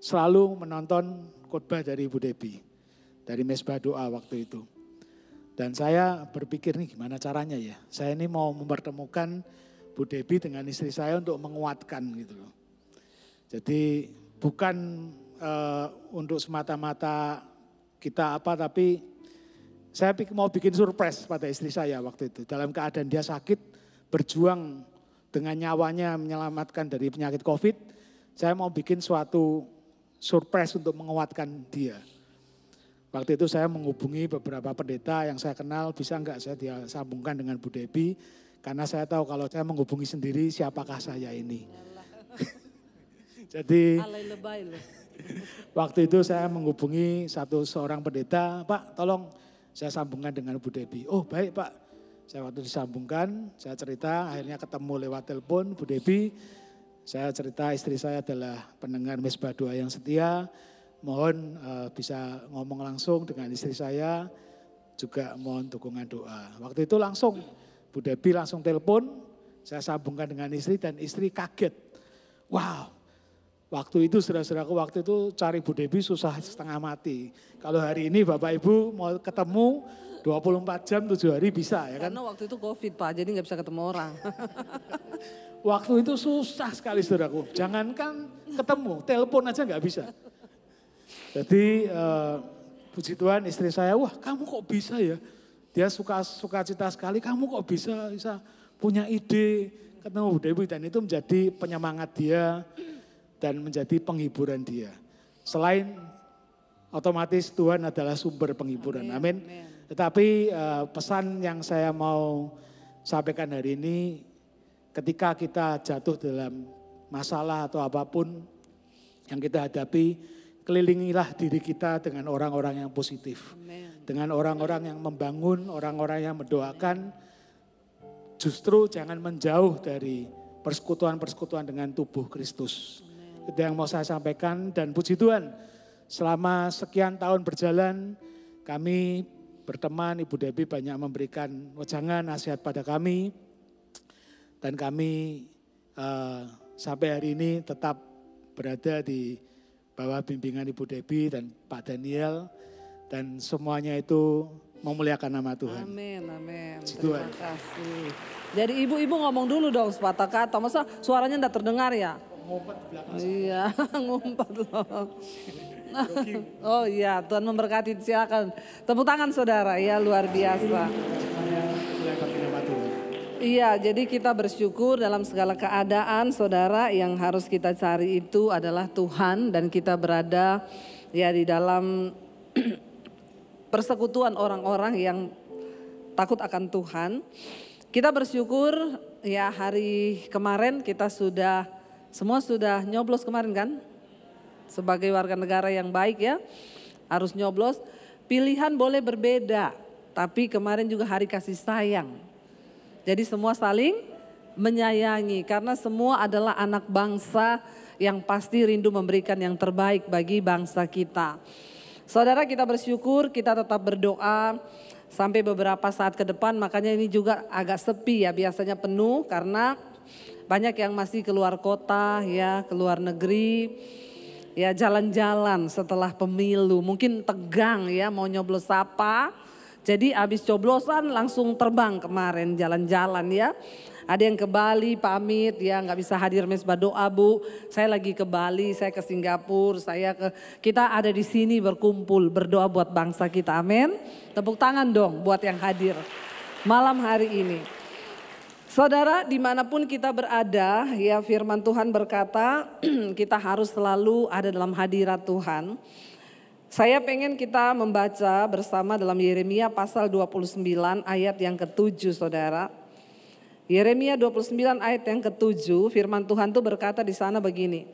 selalu menonton khotbah dari Ibu Debbie, dari Mesbah Doa waktu itu. Dan saya berpikir nih gimana caranya ya, saya ini mau mempertemukan Bu Debbie dengan istri saya untuk menguatkan gitu loh. Jadi bukan untuk semata-mata kita apa, tapi saya mau bikin surprise pada istri saya waktu itu. Dalam keadaan dia sakit, berjuang dengan nyawanya menyelamatkan dari penyakit COVID, saya mau bikin suatu surprise untuk menguatkan dia. Waktu itu saya menghubungi beberapa pendeta yang saya kenal, bisa enggak saya disambungkan dengan Bu Debbie, karena saya tahu kalau saya menghubungi sendiri siapakah saya ini. Jadi waktu itu saya menghubungi seorang pendeta, Pak tolong saya sambungkan dengan Bu Debbie. Oh baik Pak, saya waktu disambungkan, saya cerita, akhirnya ketemu lewat telepon Bu Debbie. Saya cerita istri saya adalah pendengar Mesbah Doa yang setia, mohon bisa ngomong langsung dengan istri saya, juga mohon dukungan doa. Waktu itu langsung Bu Debbie langsung telepon, saya sambungkan dengan istri dan istri kaget. Wow, waktu itu saudara-saudaraku, waktu itu cari Bu Debbie susah setengah mati. Kalau hari ini Bapak Ibu mau ketemu 24 jam 7 hari bisa ya kan. Karena waktu itu COVID Pak, jadi gak bisa ketemu orang. Waktu itu susah sekali saudaraku, jangankan ketemu, telepon aja gak bisa. Jadi puji Tuhan istri saya, wah kamu kok bisa ya. Dia suka cita sekali, kamu kok bisa punya ide ketemu Bu Debbie. Dan itu menjadi penyemangat dia dan menjadi penghiburan dia. Selain otomatis Tuhan adalah sumber penghiburan, amin. Tetapi pesan yang saya mau sampaikan hari ini, ketika kita jatuh dalam masalah atau apapun yang kita hadapi, kelilingilah diri kita dengan orang-orang yang positif. Amen. Dengan orang-orang yang membangun, orang-orang yang mendoakan. Justru jangan menjauh dari persekutuan-persekutuan dengan tubuh Kristus. Amen. Itu yang mau saya sampaikan dan puji Tuhan. Selama sekian tahun berjalan, kami berteman, Ibu Debbie banyak memberikan wejangan, nasihat pada kami. Dan kami sampai hari ini tetap berada di bawah bimbingan Ibu Debbie dan Pak Daniel, dan semuanya itu memuliakan nama Tuhan. Amin, amin. Terima kasih. Jadi ibu-ibu ngomong dulu dong sepatah kata, masa suaranya enggak terdengar ya? Ngumpet belakang. Iya, ngumpet loh. Oh iya, Tuhan memberkati, silakan. Tepuk tangan saudara, ya luar biasa. Iya, jadi kita bersyukur dalam segala keadaan saudara, yang harus kita cari itu adalah Tuhan, dan kita berada ya di dalam persekutuan orang-orang yang takut akan Tuhan. Kita bersyukur ya, hari kemarin kita semua sudah nyoblos kemarin kan? Sebagai warga negara yang baik ya, harus nyoblos. Pilihan boleh berbeda, tapi kemarin juga hari kasih sayang. Jadi semua saling menyayangi karena semua adalah anak bangsa yang pasti rindu memberikan yang terbaik bagi bangsa kita. Saudara, kita bersyukur, kita tetap berdoa sampai beberapa saat ke depan, makanya ini juga agak sepi ya, biasanya penuh karena banyak yang masih keluar kota ya, keluar negeri. Ya jalan-jalan setelah pemilu, mungkin tegang ya mau nyoblos apa. Jadi habis coblosan langsung terbang kemarin jalan-jalan ya. Ada yang ke Bali pamit ya, nggak bisa hadir mesbah doa Bu. Saya lagi ke Bali, saya ke Singapura, kita ada di sini berkumpul berdoa buat bangsa kita. Amin. Tepuk tangan dong buat yang hadir malam hari ini. Saudara, dimanapun kita berada, ya firman Tuhan berkata kita harus selalu ada dalam hadirat Tuhan. Saya pengen kita membaca bersama dalam Yeremia pasal 29 ayat yang ke-7 saudara. Yeremia 29 ayat yang ke-7, firman Tuhan tuh berkata di sana begini.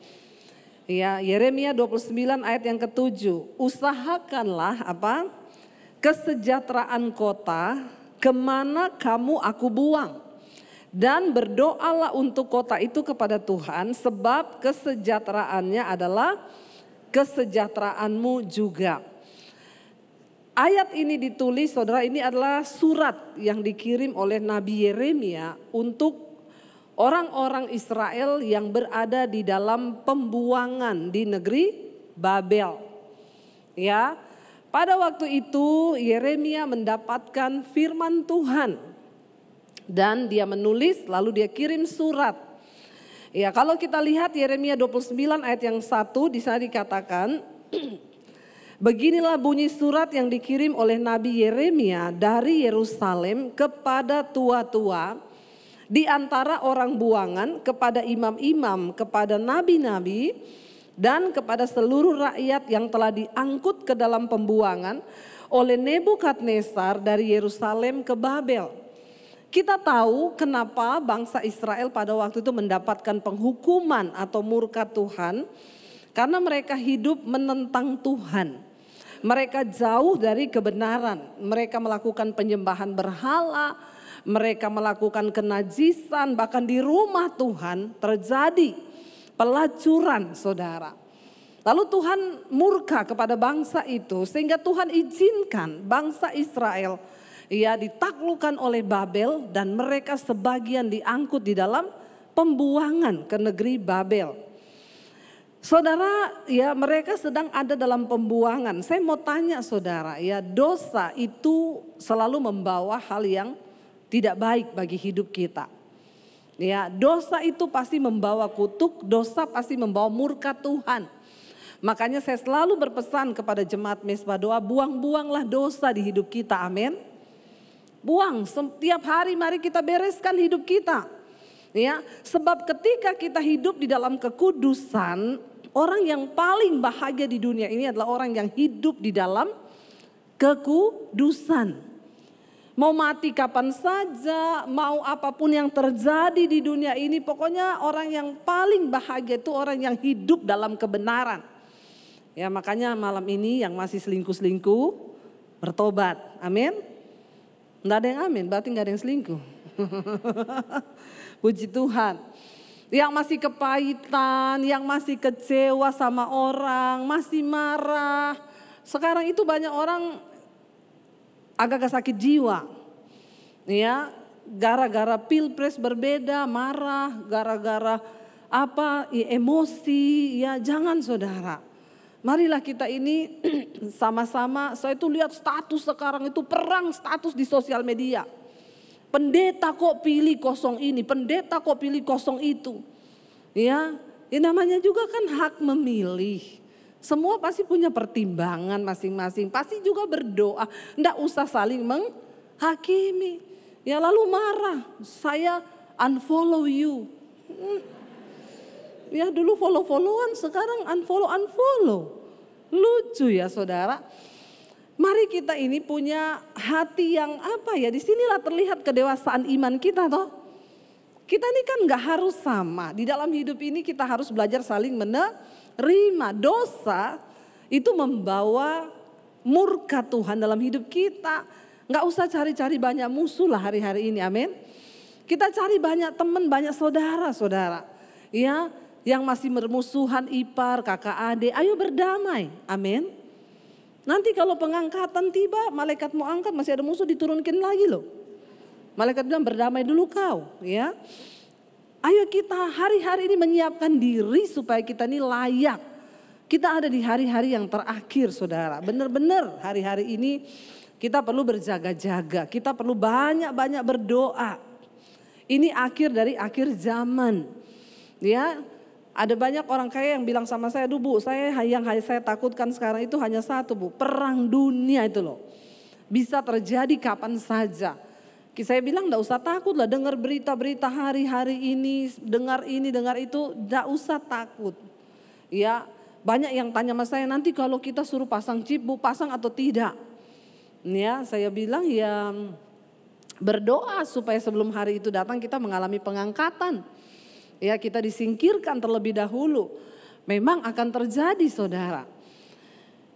Ya, Yeremia 29 ayat yang ke-7, usahakanlah apa? Kesejahteraan kota kemana kamu aku buang. Dan berdoalah untuk kota itu kepada Tuhan sebab kesejahteraannya adalah kesejahteraanmu juga. Ayat ini ditulis saudara, ini adalah surat yang dikirim oleh Nabi Yeremia untuk orang-orang Israel yang berada di dalam pembuangan di negeri Babel. Ya, pada waktu itu Yeremia mendapatkan firman Tuhan dan dia menulis lalu dia kirim surat. Ya, kalau kita lihat Yeremia 29 ayat yang 1 di sana dikatakan beginilah bunyi surat yang dikirim oleh Nabi Yeremia dari Yerusalem kepada tua-tua di antara orang buangan, kepada imam-imam, kepada nabi-nabi, dan kepada seluruh rakyat yang telah diangkut ke dalam pembuangan oleh Nebukadnezar dari Yerusalem ke Babel. Kita tahu kenapa bangsa Israel pada waktu itu mendapatkan penghukuman atau murka Tuhan. Karena mereka hidup menentang Tuhan. Mereka jauh dari kebenaran. Mereka melakukan penyembahan berhala. Mereka melakukan kenajisan. Bahkan di rumah Tuhan terjadi pelacuran saudara. Lalu Tuhan murka kepada bangsa itu. Sehingga Tuhan izinkan bangsa Israel ditaklukkan oleh Babel. Dan mereka sebagian diangkut di dalam pembuangan ke negeri Babel. Saudara, ya mereka sedang ada dalam pembuangan. Saya mau tanya saudara, ya dosa itu selalu membawa hal yang tidak baik bagi hidup kita. Ya, dosa itu pasti membawa kutuk, dosa pasti membawa murka Tuhan. Makanya saya selalu berpesan kepada jemaat Mesbah Doa, buang-buanglah dosa di hidup kita, amin. Buang, setiap hari mari kita bereskan hidup kita. Ya, sebab ketika kita hidup di dalam kekudusan, orang yang paling bahagia di dunia ini adalah orang yang hidup di dalam kekudusan. Mau mati kapan saja, mau apapun yang terjadi di dunia ini, pokoknya orang yang paling bahagia itu orang yang hidup dalam kebenaran. Ya makanya malam ini yang masih selingkuh-selingkuh bertobat, amin. Nggak ada yang amin, berarti nggak ada yang selingkuh. Puji Tuhan. Yang masih kepahitan, yang masih kecewa sama orang, masih marah. Sekarang itu banyak orang agak sakit jiwa. Ya, gara-gara pilpres berbeda, marah, gara-gara emosi, ya jangan saudara. Marilah kita ini sama-sama, saya itu lihat status sekarang itu perang status di sosial media. Pendeta kok pilih kosong ini, pendeta kok pilih kosong itu. Ya, namanya juga kan hak memilih. Semua pasti punya pertimbangan masing-masing, pasti juga berdoa. Nggak usah saling menghakimi. Ya lalu marah, saya unfollow you. Ya dulu follow-followan, sekarang unfollow. Lucu ya saudara. Mari kita ini punya hati yang disinilah terlihat kedewasaan iman kita toh. Kita ini kan gak harus sama. Di dalam hidup ini kita harus belajar saling menerima. Dosa itu membawa murka Tuhan dalam hidup kita. Gak usah cari-cari banyak musuh lah hari-hari ini, amin. Kita cari banyak teman, banyak saudara-saudara. Ya, yang masih bermusuhan ipar, kakak adik, ayo berdamai, amin. Nanti kalau pengangkatan tiba, malaikat mau angkat masih ada musuh diturunkan lagi loh. Malaikat bilang berdamai dulu kau, ya. Ayo kita hari-hari ini menyiapkan diri supaya kita ini layak. Kita ada di hari-hari yang terakhir saudara. Benar-benar hari-hari ini Kita perlu berjaga-jaga, kita perlu banyak-banyak berdoa. Ini akhir dari akhir zaman. Ya, ada banyak orang kaya yang bilang sama saya, "Duh Bu, yang saya takutkan sekarang itu hanya satu Bu, perang dunia itu loh. Bisa terjadi kapan saja." Saya bilang enggak usah takut lah, dengar berita-berita hari-hari ini, dengar itu, enggak usah takut. Ya, banyak yang tanya sama saya, "Nanti kalau kita suruh pasang chip Bu, pasang atau tidak?" Ya, saya bilang ya berdoa supaya sebelum hari itu datang kita mengalami pengangkatan. Ya, kita disingkirkan terlebih dahulu. Memang akan terjadi saudara.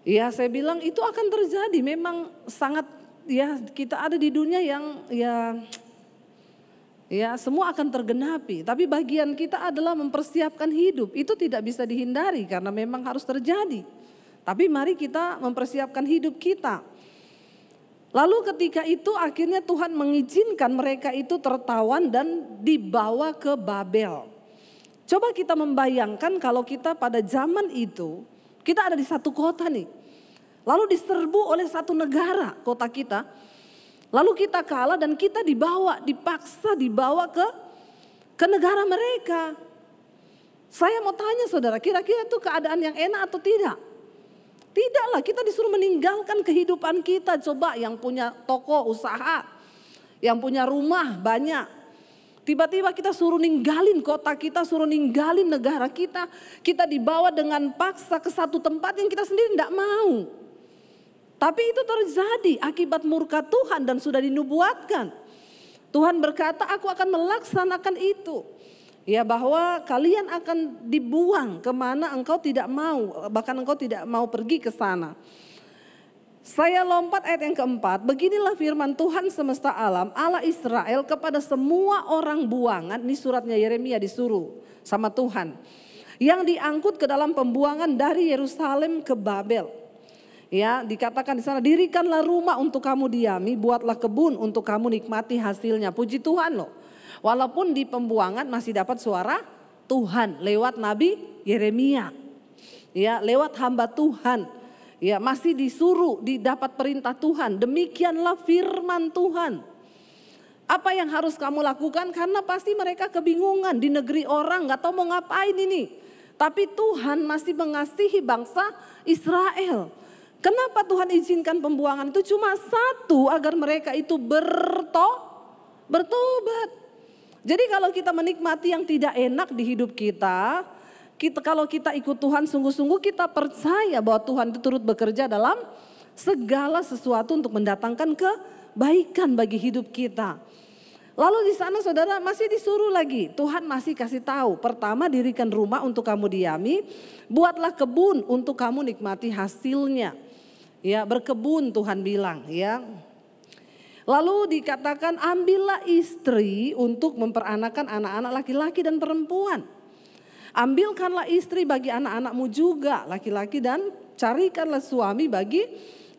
Ya, saya bilang itu akan terjadi, memang sangat ya, kita ada di dunia yang ya semua akan tergenapi. Tapi bagian kita adalah mempersiapkan hidup. Itu tidak bisa dihindari karena memang harus terjadi. Tapi mari kita mempersiapkan hidup kita. Lalu ketika itu akhirnya Tuhan mengizinkan mereka itu tertawan dan dibawa ke Babel. Coba kita membayangkan kalau kita pada zaman itu, kita ada di satu kota nih. Lalu diserbu oleh satu negara, kota kita. Lalu kita kalah dan kita dipaksa dibawa ke negara mereka. Saya mau tanya saudara, kira-kira itu keadaan yang enak atau tidak? Tidaklah, kita disuruh meninggalkan kehidupan kita. Coba yang punya toko usaha, yang punya rumah banyak. Tiba-tiba kita suruh ninggalin kota kita, suruh ninggalin negara kita. Kita dibawa dengan paksa ke satu tempat yang kita sendiri tidak mau. Tapi itu terjadi akibat murka Tuhan dan sudah dinubuatkan. Tuhan berkata, "Aku akan melaksanakan itu." Ya, bahwa kalian akan dibuang kemana engkau tidak mau, bahkan engkau tidak mau pergi ke sana. Saya lompat ayat yang keempat, beginilah firman Tuhan semesta alam, Allah Israel kepada semua orang buangan, ini suratnya Yeremia disuruh sama Tuhan. Yang diangkut ke dalam pembuangan dari Yerusalem ke Babel. Ya, dikatakan di sana, dirikanlah rumah untuk kamu diami, buatlah kebun untuk kamu nikmati hasilnya. Puji Tuhan loh. Walaupun di pembuangan masih dapat suara Tuhan lewat Nabi Yeremia. Ya, lewat hamba Tuhan. Ya, masih disuruh, didapat perintah Tuhan. Demikianlah firman Tuhan. Apa yang harus kamu lakukan? Karena pasti mereka kebingungan di negeri orang, gak tahu mau ngapain ini. Tapi Tuhan masih mengasihi bangsa Israel. Kenapa Tuhan izinkan pembuangan itu? Cuma satu, agar mereka itu bertobat. Jadi kalau kita menikmati yang tidak enak di hidup kita, kalau kita ikut Tuhan sungguh-sungguh, kita percaya bahwa Tuhan itu turut bekerja dalam segala sesuatu untuk mendatangkan kebaikan bagi hidup kita. Lalu di sana saudara masih disuruh lagi, Tuhan masih kasih tahu. Pertama, dirikan rumah untuk kamu diami, buatlah kebun untuk kamu nikmati hasilnya. Ya, berkebun Tuhan bilang ya. Lalu dikatakan ambillah istri untuk memperanakan anak-anak laki-laki dan perempuan. Ambilkanlah istri bagi anak-anakmu juga laki-laki dan carikanlah suami bagi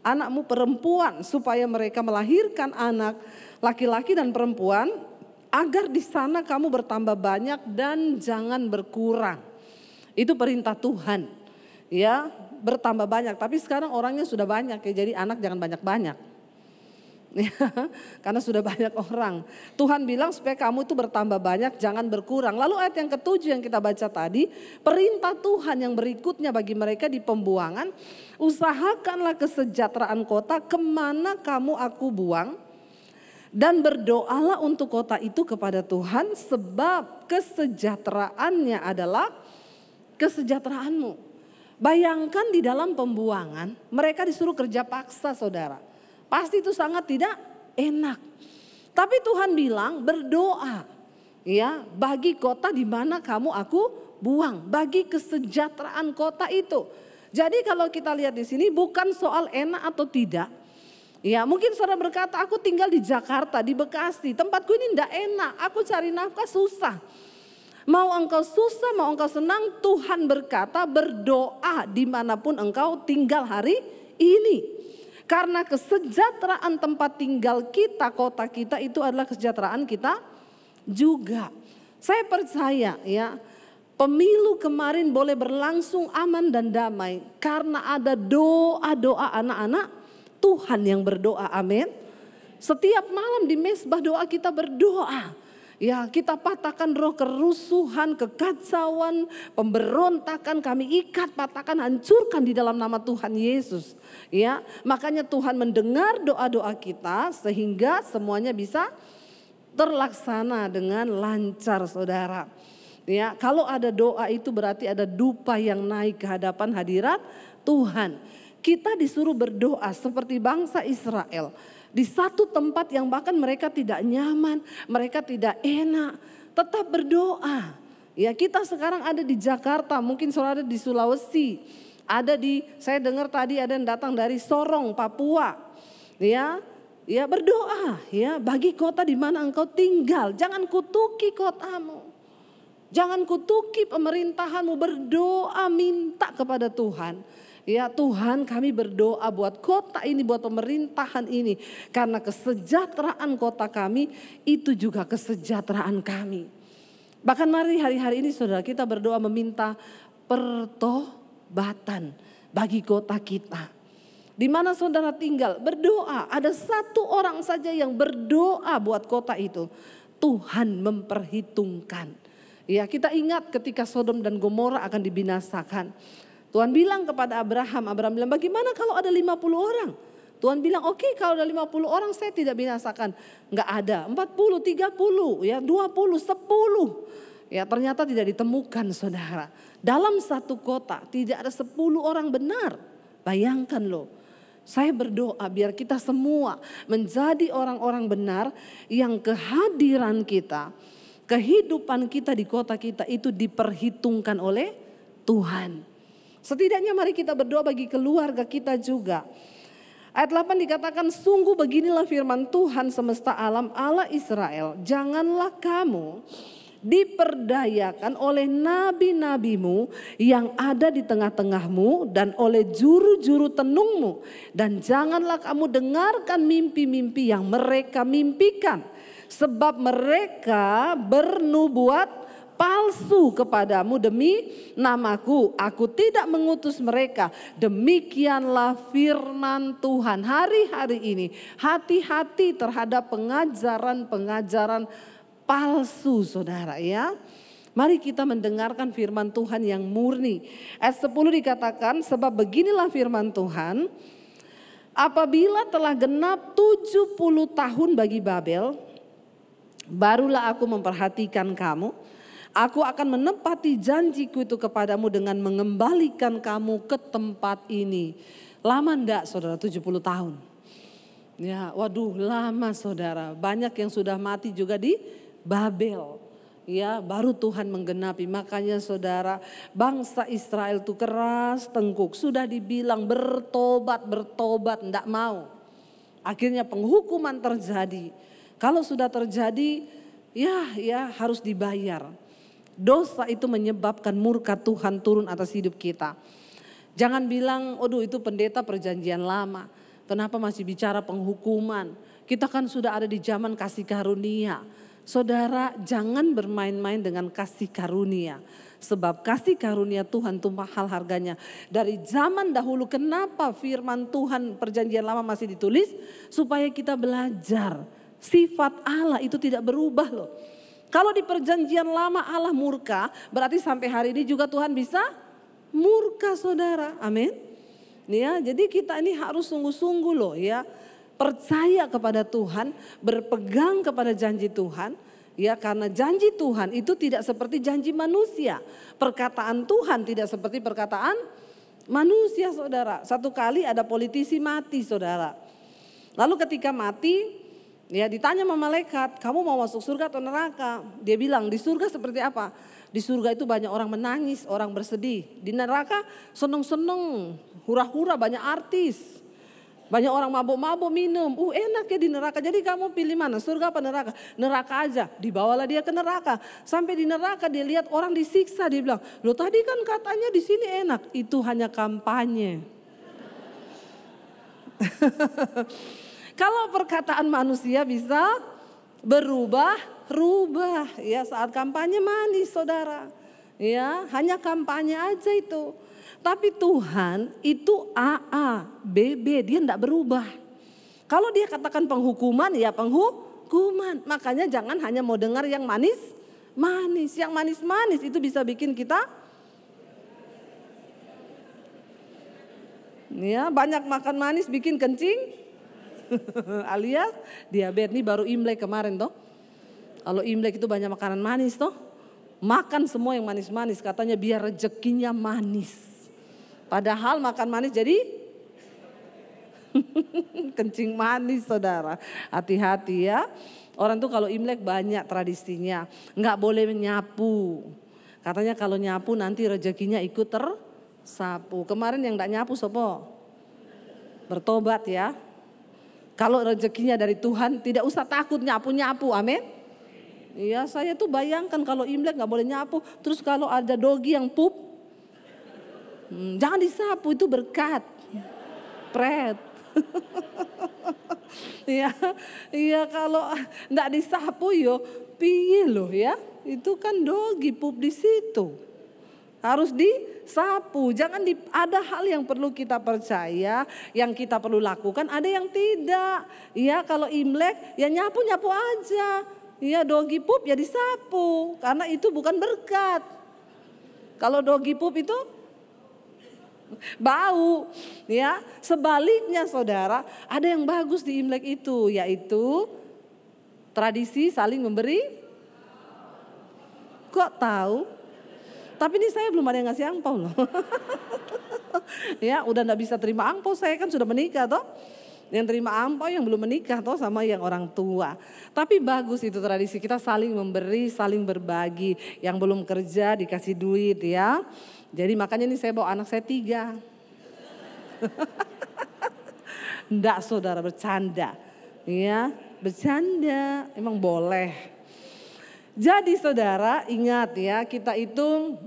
anakmu perempuan. Supaya mereka melahirkan anak laki-laki dan perempuan. Agar di sana kamu bertambah banyak dan jangan berkurang. Itu perintah Tuhan. Ya, bertambah banyak. Tapi sekarang orangnya sudah banyak ya, jadi anak jangan banyak-banyak. Karena sudah banyak orang. Tuhan bilang supaya kamu itu bertambah banyak, jangan berkurang. Lalu ayat yang ketujuh yang kita baca tadi, perintah Tuhan yang berikutnya bagi mereka di pembuangan, usahakanlah kesejahteraan kota kemana kamu aku buang, dan berdoalah untuk kota itu kepada Tuhan, sebab kesejahteraannya adalah kesejahteraanmu. Bayangkan di dalam pembuangan mereka disuruh kerja paksa saudara. Pasti itu sangat tidak enak. Tapi Tuhan bilang berdoa ya bagi kota di mana kamu aku buang, bagi kesejahteraan kota itu. Jadi kalau kita lihat di sini bukan soal enak atau tidak. Ya, mungkin saudara berkata, aku tinggal di Jakarta, di Bekasi, tempatku ini tidak enak, aku cari nafkah susah. Mau engkau susah, mau engkau senang, Tuhan berkata berdoa dimanapun engkau tinggal hari ini. Karena kesejahteraan tempat tinggal kita, kota kita itu adalah kesejahteraan kita juga. Saya percaya ya, pemilu kemarin boleh berlangsung aman dan damai karena ada doa-doa anak-anak Tuhan yang berdoa, amin. Setiap malam di mesbah doa kita berdoa. Ya, kita patahkan roh kerusuhan, kekacauan, pemberontakan, kami ikat, patahkan, hancurkan di dalam nama Tuhan Yesus. Ya, makanya Tuhan mendengar doa-doa kita sehingga semuanya bisa terlaksana dengan lancar, saudara. Ya, kalau ada doa itu berarti ada dupa yang naik ke hadapan hadirat Tuhan. Kita disuruh berdoa seperti bangsa Israel. Di satu tempat yang bahkan mereka tidak nyaman, mereka tidak enak, tetap berdoa. Ya, kita sekarang ada di Jakarta, mungkin saudara di Sulawesi, ada di, saya dengar tadi ada yang datang dari Sorong, Papua. Ya, ya berdoa ya bagi kota di mana engkau tinggal. Jangan kutuki kotamu. Jangan kutuki pemerintahanmu, berdoa minta kepada Tuhan. Ya Tuhan, kami berdoa buat kota ini, buat pemerintahan ini. Karena kesejahteraan kota kami itu juga kesejahteraan kami. Bahkan mari hari-hari ini saudara kita berdoa meminta pertobatan bagi kota kita. Di mana saudara tinggal berdoa, ada satu orang saja yang berdoa buat kota itu. Tuhan memperhitungkan. Ya, kita ingat ketika Sodom dan Gomora akan dibinasakan. Tuhan bilang kepada Abraham bilang bagaimana kalau ada 50 orang? Tuhan bilang oke, kalau ada 50 orang saya tidak binasakan. Enggak ada, 40, 30, ya 20, 10. Ya ternyata tidak ditemukan saudara. Dalam satu kota tidak ada 10 orang benar. Bayangkan loh. Saya berdoa biar kita semua menjadi orang-orang benar yang kehadiran kita, kehidupan kita di kota kita itu diperhitungkan oleh Tuhan. Setidaknya mari kita berdoa bagi keluarga kita juga. Ayat 8 dikatakan sungguh beginilah firman Tuhan semesta alam Allah Israel. Janganlah kamu diperdayakan oleh nabi-nabimu yang ada di tengah-tengahmu dan oleh juru-juru tenungmu. Dan janganlah kamu dengarkan mimpi-mimpi yang mereka mimpikan. Sebab mereka bernubuat palsu kepadamu demi namaku. Aku tidak mengutus mereka. Demikianlah firman Tuhan. Hari-hari ini hati-hati terhadap pengajaran-pengajaran palsu saudara ya. Mari kita mendengarkan firman Tuhan yang murni. Ayat 10 dikatakan sebab beginilah firman Tuhan. Apabila telah genap 70 tahun bagi Babel, barulah aku memperhatikan kamu. Aku akan menepati janjiku itu kepadamu dengan mengembalikan kamu ke tempat ini. Lama enggak saudara 70 tahun? Ya waduh lama saudara. Banyak yang sudah mati juga di Babel. Ya baru Tuhan menggenapi. Makanya saudara bangsa Israel itu keras tengkuk. Sudah dibilang bertobat enggak mau. Akhirnya penghukuman terjadi. Kalau sudah terjadi ya harus dibayar. Dosa itu menyebabkan murka Tuhan turun atas hidup kita. Jangan bilang, aduh itu pendeta perjanjian lama. Kenapa masih bicara penghukuman? Kita kan sudah ada di zaman kasih karunia. Saudara jangan bermain-main dengan kasih karunia. Sebab kasih karunia Tuhan itu mahal harganya. Dari zaman dahulu kenapa firman Tuhan perjanjian lama masih ditulis? Supaya kita belajar. Sifat Allah itu tidak berubah loh. Kalau di perjanjian lama Allah murka, berarti sampai hari ini juga Tuhan bisa murka saudara. Amin. Ya, jadi kita ini harus sungguh-sungguh loh ya. Percaya kepada Tuhan, berpegang kepada janji Tuhan. Ya, karena janji Tuhan itu tidak seperti janji manusia. Perkataan Tuhan tidak seperti perkataan manusia saudara. Satu kali ada politisi mati saudara. Lalu ketika mati, ya ditanya sama malaikat, kamu mau masuk surga atau neraka? Dia bilang di surga seperti apa? Di surga itu banyak orang menangis, orang bersedih. Di neraka seneng-seneng, hura-hura, banyak artis. Banyak orang mabuk-mabuk minum. Enak ya di neraka. Jadi kamu pilih mana? Surga apa neraka? Neraka aja. Dibawalah dia ke neraka. Sampai di neraka dia lihat orang disiksa. Dia bilang, loh tadi kan katanya di sini enak. Itu hanya kampanye. Kalau perkataan manusia bisa berubah ya saat kampanye manis saudara. Ya, hanya kampanye aja itu. Tapi Tuhan itu AA, BB, dia enggak berubah. Kalau dia katakan penghukuman, ya penghukuman. Makanya jangan hanya mau dengar yang manis-manis. Yang manis-manis itu bisa bikin kita ya, banyak makan manis bikin kencing. Alias diabetes. Ini baru Imlek kemarin toh. Kalau Imlek itu banyak makanan manis toh. Makan semua yang manis-manis, katanya biar rezekinya manis. Padahal makan manis jadi kencing manis saudara. Hati-hati ya. Orang tuh kalau Imlek banyak tradisinya. Nggak boleh menyapu. Katanya kalau nyapu nanti rezekinya ikut tersapu. Kemarin yang nggak nyapu sopo? Bertobat ya. Kalau rezekinya dari Tuhan tidak usah takut nyapu-nyapu. Amin. Iya, saya tuh bayangkan kalau Imlek nggak boleh nyapu. Terus kalau ada dogi yang pup. Jangan disapu, itu berkat. Pret. Iya kalau enggak disapu yo piye loh ya. Itu kan dogi pup di situ. Harus disapu. Ada hal yang perlu kita percaya, yang kita perlu lakukan, ada yang tidak. Ya kalau Imlek ya nyapu-nyapu aja. Ya dogi pup ya disapu karena itu bukan berkat. Kalau dogi pup itu bau ya. Sebaliknya saudara, ada yang bagus di Imlek itu, yaitu tradisi saling memberi. Kok tahu? Tapi ini saya belum ada yang ngasih angpau loh. Ya udah gak bisa terima angpau, saya kan sudah menikah toh. Yang terima angpau yang belum menikah toh sama yang orang tua. Tapi bagus itu tradisi, kita saling memberi, saling berbagi. Yang belum kerja dikasih duit ya. Jadi makanya ini saya bawa anak saya 3. Enggak saudara, bercanda. Ya, bercanda emang boleh. Jadi saudara ingat ya, kita itu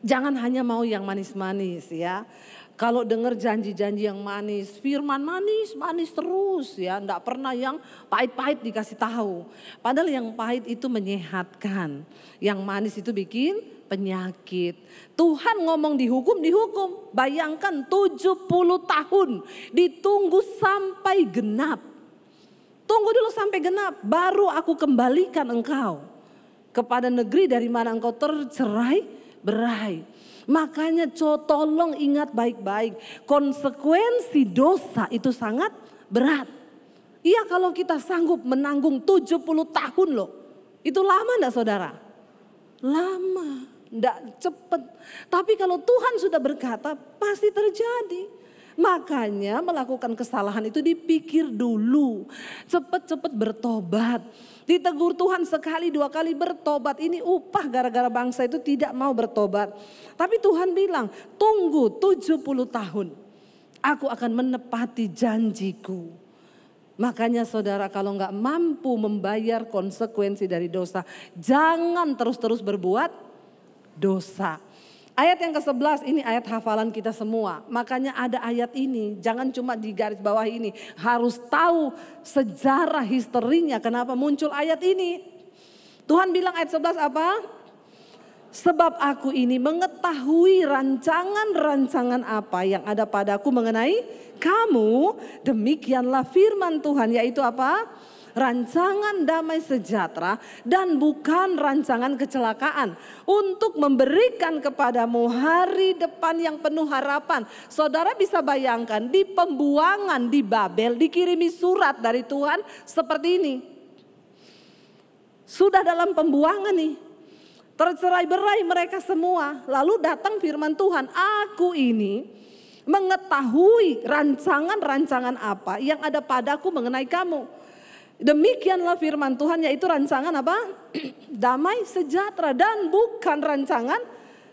jangan hanya mau yang manis-manis ya. Kalau dengar janji-janji yang manis, firman manis terus ya. Enggak pernah yang pahit-pahit dikasih tahu. Padahal yang pahit itu menyehatkan. Yang manis itu bikin penyakit. Tuhan ngomong dihukum. Bayangkan 70 tahun ditunggu sampai genap. Tunggu dulu sampai genap, baru aku kembalikan engkau kepada negeri dari mana engkau tercerai-berai. Makanya tolong ingat baik-baik, konsekuensi dosa itu sangat berat. Iya kalau kita sanggup menanggung 70 tahun loh. Itu lama enggak saudara? Lama, enggak cepat. Tapi kalau Tuhan sudah berkata pasti terjadi. Makanya melakukan kesalahan itu dipikir dulu. Cepat-cepat bertobat. Ditegur Tuhan sekali 2 kali bertobat. Ini upah gara-gara bangsa itu tidak mau bertobat. Tapi Tuhan bilang tunggu 70 tahun. Aku akan menepati janjiku. Makanya saudara kalau nggak mampu membayar konsekuensi dari dosa. Jangan terus-terus berbuat dosa. Ayat yang ke-11 ini ayat hafalan kita semua. Makanya ada ayat ini, jangan cuma di garis bawah ini. Harus tahu sejarah historinya kenapa muncul ayat ini. Tuhan bilang ayat 11 apa? Sebab aku ini mengetahui rancangan-rancangan apa yang ada padaku mengenai kamu. Demikianlah firman Tuhan, yaitu apa? Rancangan damai sejahtera dan bukan rancangan kecelakaan, untuk memberikan kepadamu hari depan yang penuh harapan. Saudara bisa bayangkan di pembuangan di Babel dikirimi surat dari Tuhan seperti ini. Sudah dalam pembuangan nih, tercerai-berai mereka semua. Lalu datang firman Tuhan, aku ini mengetahui rancangan-rancangan apa yang ada padaku mengenai kamu. Demikianlah firman Tuhan, yaitu rancangan apa? Damai sejahtera dan bukan rancangan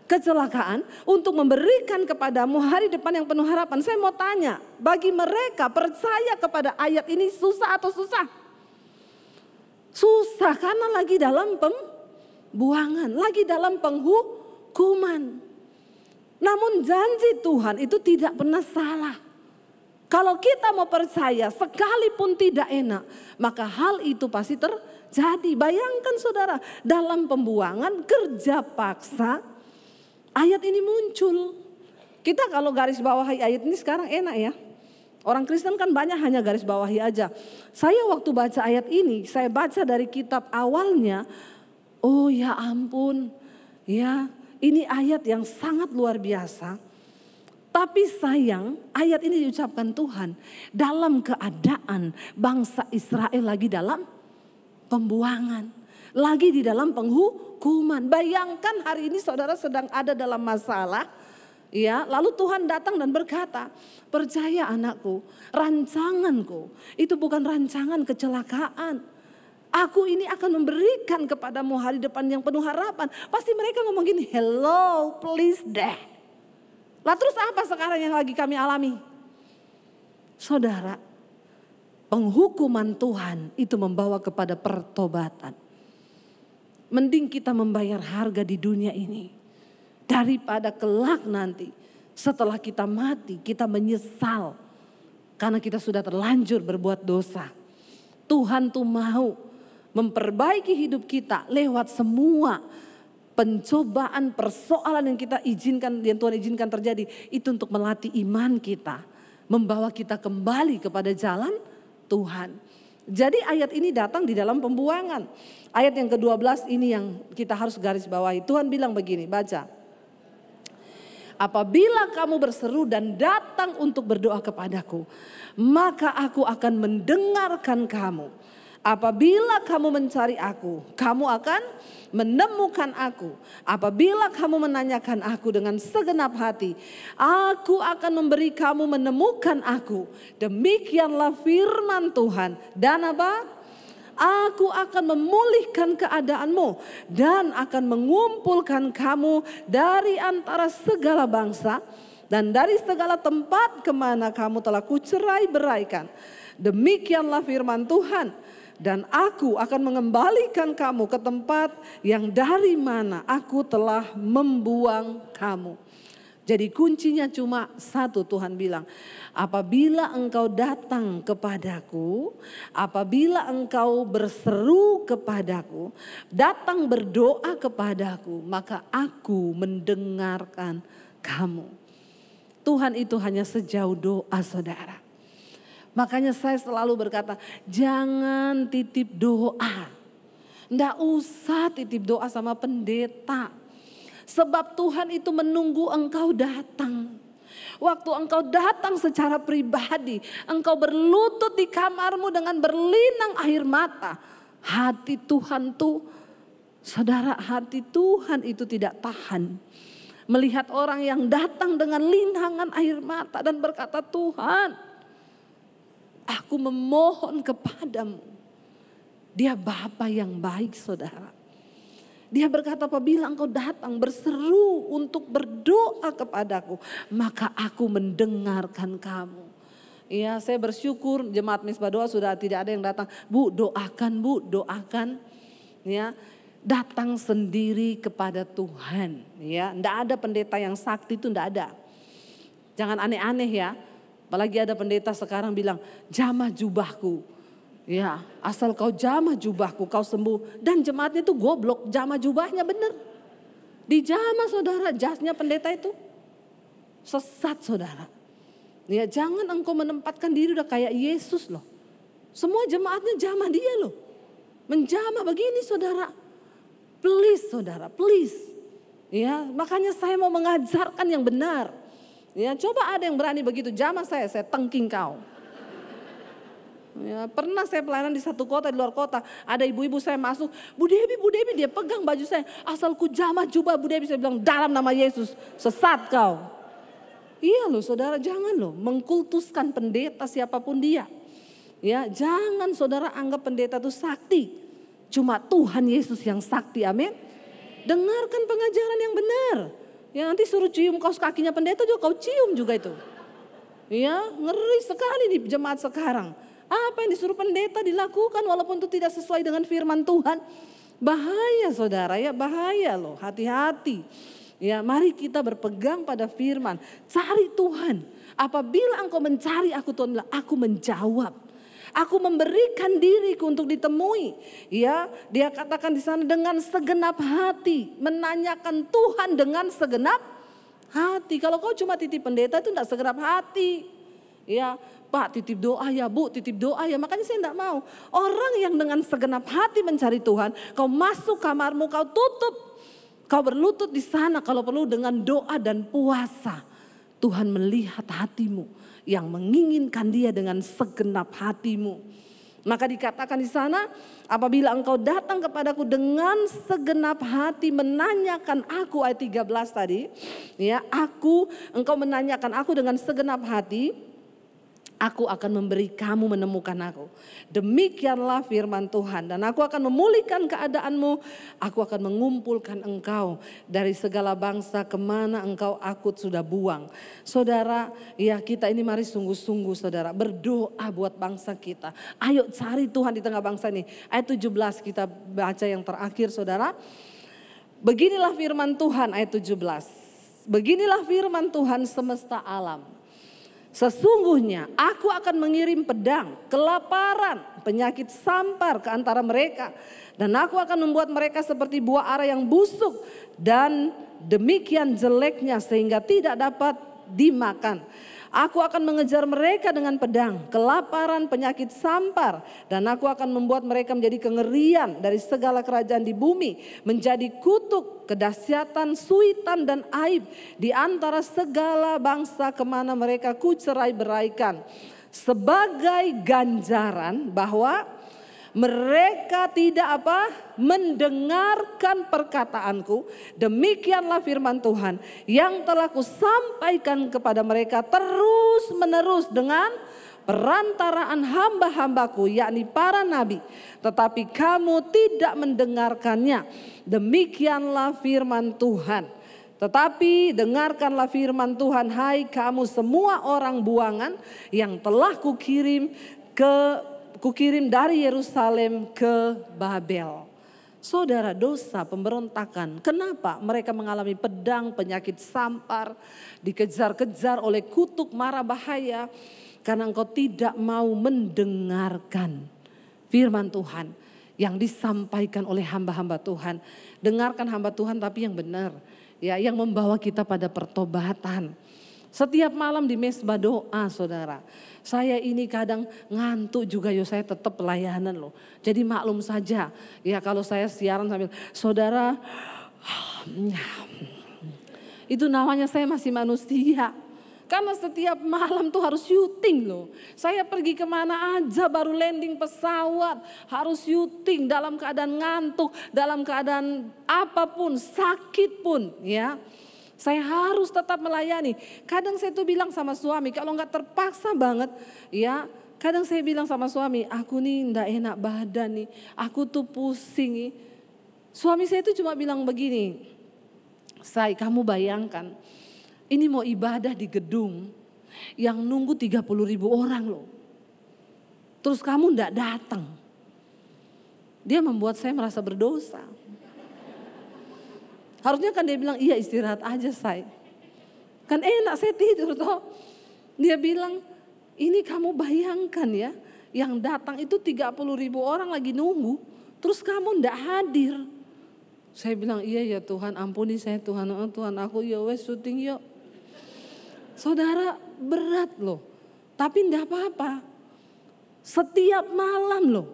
kecelakaan, untuk memberikan kepadamu hari depan yang penuh harapan. Saya mau tanya, bagi mereka percaya kepada ayat ini susah atau susah? Susah karena lagi dalam pembuangan, lagi dalam penghukuman. Namun janji Tuhan itu tidak pernah salah. Kalau kita mau percaya sekalipun tidak enak, maka hal itu pasti Jadi bayangkan saudara, dalam pembuangan kerja paksa ayat ini muncul. Kita kalau garis bawahi ayat ini sekarang enak ya. Orang Kristen kan banyak hanya garis bawahi aja. Saya waktu baca ayat ini, saya baca dari kitab awalnya. Oh ya ampun, ya ini ayat yang sangat luar biasa. Tapi sayang ayat ini diucapkan Tuhan dalam keadaan bangsa Israel lagi dalam pembuangan. Lagi di dalam penghukuman. Bayangkan hari ini saudara sedang ada dalam masalah. Ya, lalu Tuhan datang dan berkata, percaya anakku, rancanganku itu bukan rancangan kecelakaan. Aku ini akan memberikan kepadamu hari depan yang penuh harapan. Pasti mereka ngomong gini, hello please deh. Lah terus apa sekarang yang lagi kami alami? Saudara, penghukuman Tuhan itu membawa kepada pertobatan. Mending kita membayar harga di dunia ini. Daripada kelak nanti setelah kita mati kita menyesal. Karena kita sudah terlanjur berbuat dosa. Tuhan tuh mau memperbaiki hidup kita lewat semua pencobaan, persoalan yang kita izinkan, yang Tuhan izinkan terjadi. Itu untuk melatih iman kita. Membawa kita kembali kepada jalan Tuhan. Jadi ayat ini datang di dalam pembuangan. Ayat yang ke-12 ini yang kita harus garis bawahi. Tuhan bilang begini, baca. Apabila kamu berseru dan datang untuk berdoa kepadaku, maka aku akan mendengarkan kamu. Apabila kamu mencari aku, kamu akan menemukan aku. Apabila kamu menanyakan aku dengan segenap hati, aku akan memberi kamu menemukan aku. Demikianlah firman Tuhan. Dan apa? Aku akan memulihkan keadaanmu dan akan mengumpulkan kamu dari antara segala bangsa dan dari segala tempat kemana kamu telah kucerai beraikan. Demikianlah firman Tuhan. Dan aku akan mengembalikan kamu ke tempat yang dari mana aku telah membuang kamu. Jadi kuncinya cuma satu, Tuhan bilang. Apabila engkau datang kepadaku, apabila engkau berseru kepadaku, datang berdoa kepadaku, maka aku mendengarkan kamu. Tuhan itu hanya sejauh doa saudara. Makanya saya selalu berkata, jangan titip doa. Nggak usah titip doa sama pendeta. Sebab Tuhan itu menunggu engkau datang. Waktu engkau datang secara pribadi, engkau berlutut di kamarmu dengan berlinang air mata. Hati Tuhan tuh, saudara, hati Tuhan itu tidak tahan. Melihat orang yang datang dengan linangan air mata dan berkata, Tuhan, aku memohon kepadamu. Dia Bapa yang baik saudara. Dia berkata apabila engkau datang berseru untuk berdoa kepadaku, maka aku mendengarkan kamu. Ya, saya bersyukur jemaat Misbah Doa sudah tidak ada yang datang. Bu, doakan. Ya, datang sendiri kepada Tuhan. Ya, enggak ada pendeta yang sakti itu enggak ada. Jangan aneh-aneh ya. Apalagi ada pendeta sekarang bilang, jamah jubahku. Ya, asal kau jamah jubahku kau sembuh. Dan jemaatnya itu goblok, jamah jubahnya bener. Dijamah saudara, jasnya pendeta itu. Sesat saudara. Ya, jangan engkau menempatkan diri udah kayak Yesus loh. Semua jemaatnya jamah dia loh. Menjamah begini saudara. Please saudara, please. Ya, makanya saya mau mengajarkan yang benar. Ya, coba ada yang berani begitu, jamah saya tengking kau. Ya, pernah saya pelayanan di satu kota, di luar kota. Ada ibu-ibu saya masuk, Bu Debi, dia pegang baju saya. Asal ku jamah jubah Bu Debi, saya bilang dalam nama Yesus, sesat kau. Iya loh saudara, jangan loh mengkultuskan pendeta siapapun dia. Ya, jangan saudara anggap pendeta itu sakti. Cuma Tuhan Yesus yang sakti, amin. Dengarkan pengajaran yang benar. Ya, nanti suruh cium kaos kakinya pendeta juga kau cium juga itu. Ya, ngeri sekali nih jemaat sekarang. Apa yang disuruh pendeta dilakukan walaupun itu tidak sesuai dengan firman Tuhan. Bahaya saudara ya, bahaya loh, hati-hati. Ya, mari kita berpegang pada firman, cari Tuhan. Apabila engkau mencari aku, Tuhan bilang, aku menjawab. Aku memberikan diriku untuk ditemui. Ya, dia katakan di sana dengan segenap hati, menanyakan Tuhan dengan segenap hati. Kalau kau cuma titip pendeta itu enggak segenap hati. Ya, Pak titip doa ya, Bu titip doa ya. Makanya saya enggak mau. Orang yang dengan segenap hati mencari Tuhan, kau masuk kamarmu, kau tutup. Kau berlutut di sana kalau perlu dengan doa dan puasa. Tuhan melihat hatimu yang menginginkan Dia dengan segenap hatimu. Maka dikatakan di sana, apabila engkau datang kepadaku dengan segenap hati menanyakan aku, ayat 13 tadi, ya, engkau menanyakan aku dengan segenap hati, aku akan memberi kamu menemukan aku. Demikianlah firman Tuhan. Dan aku akan memulihkan keadaanmu. Aku akan mengumpulkan engkau dari segala bangsa kemana engkau akut sudah buang. Saudara, ya kita ini mari sungguh-sungguh saudara. Berdoa buat bangsa kita. Ayo cari Tuhan di tengah bangsa ini. Ayat 17 kita baca yang terakhir saudara. Beginilah firman Tuhan ayat 17. Beginilah firman Tuhan semesta alam. Sesungguhnya aku akan mengirim pedang, kelaparan, penyakit sampar ke antara mereka. Dan aku akan membuat mereka seperti buah ara yang busuk dan demikian jeleknya sehingga tidak dapat dimakan. Aku akan mengejar mereka dengan pedang, kelaparan, penyakit sampar. Dan aku akan membuat mereka menjadi kengerian dari segala kerajaan di bumi. Menjadi kutuk, kedahsyatan, suitan dan aib di antara segala bangsa kemana mereka kucerai beraikan. Sebagai ganjaran bahwa mereka tidak mendengarkan perkataanku. Demikianlah firman Tuhan yang telah kusampaikan kepada mereka terus menerus dengan perantaraan hamba-hambaku yakni para nabi. Tetapi kamu tidak mendengarkannya. Demikianlah firman Tuhan. Tetapi dengarkanlah firman Tuhan, hai kamu semua orang buangan yang telah kukirim dari Yerusalem ke Babel. Saudara, dosa pemberontakan. Kenapa mereka mengalami pedang, penyakit sampar, dikejar-kejar oleh kutuk mara bahaya? Karena engkau tidak mau mendengarkan firman Tuhan yang disampaikan oleh hamba-hamba Tuhan. Dengarkan hamba Tuhan tapi yang benar. Ya, yang membawa kita pada pertobatan. Setiap malam di mesbah doa saudara. Saya ini kadang ngantuk juga saya tetap pelayanan loh. Jadi maklum saja ya kalau saya siaran sambil saudara. Itu namanya saya masih manusia. Karena setiap malam tuh harus syuting loh. Saya pergi kemana aja baru landing pesawat. Harus syuting dalam keadaan ngantuk. Dalam keadaan apapun, sakit pun ya. Saya harus tetap melayani. Kadang saya tuh bilang sama suami, kalau nggak terpaksa banget, ya. Kadang saya bilang sama suami, aku nih nggak enak badan nih, aku tuh pusing nih. Suami saya tuh cuma bilang begini, Say, kamu bayangkan, ini mau ibadah di gedung yang nunggu 30.000 orang loh. Terus kamu nggak datang. Dia membuat saya merasa berdosa. Harusnya kan dia bilang, iya istirahat aja Say. Kan enak saya tidur toh. Dia bilang, ini kamu bayangkan ya. Yang datang itu 30.000 orang lagi nunggu. Terus kamu ndak hadir. Saya bilang, iya ya Tuhan ampuni saya Tuhan. Oh, Tuhan aku ya wes syuting yuk. Saudara berat loh. Tapi ndak apa-apa. Setiap malam loh.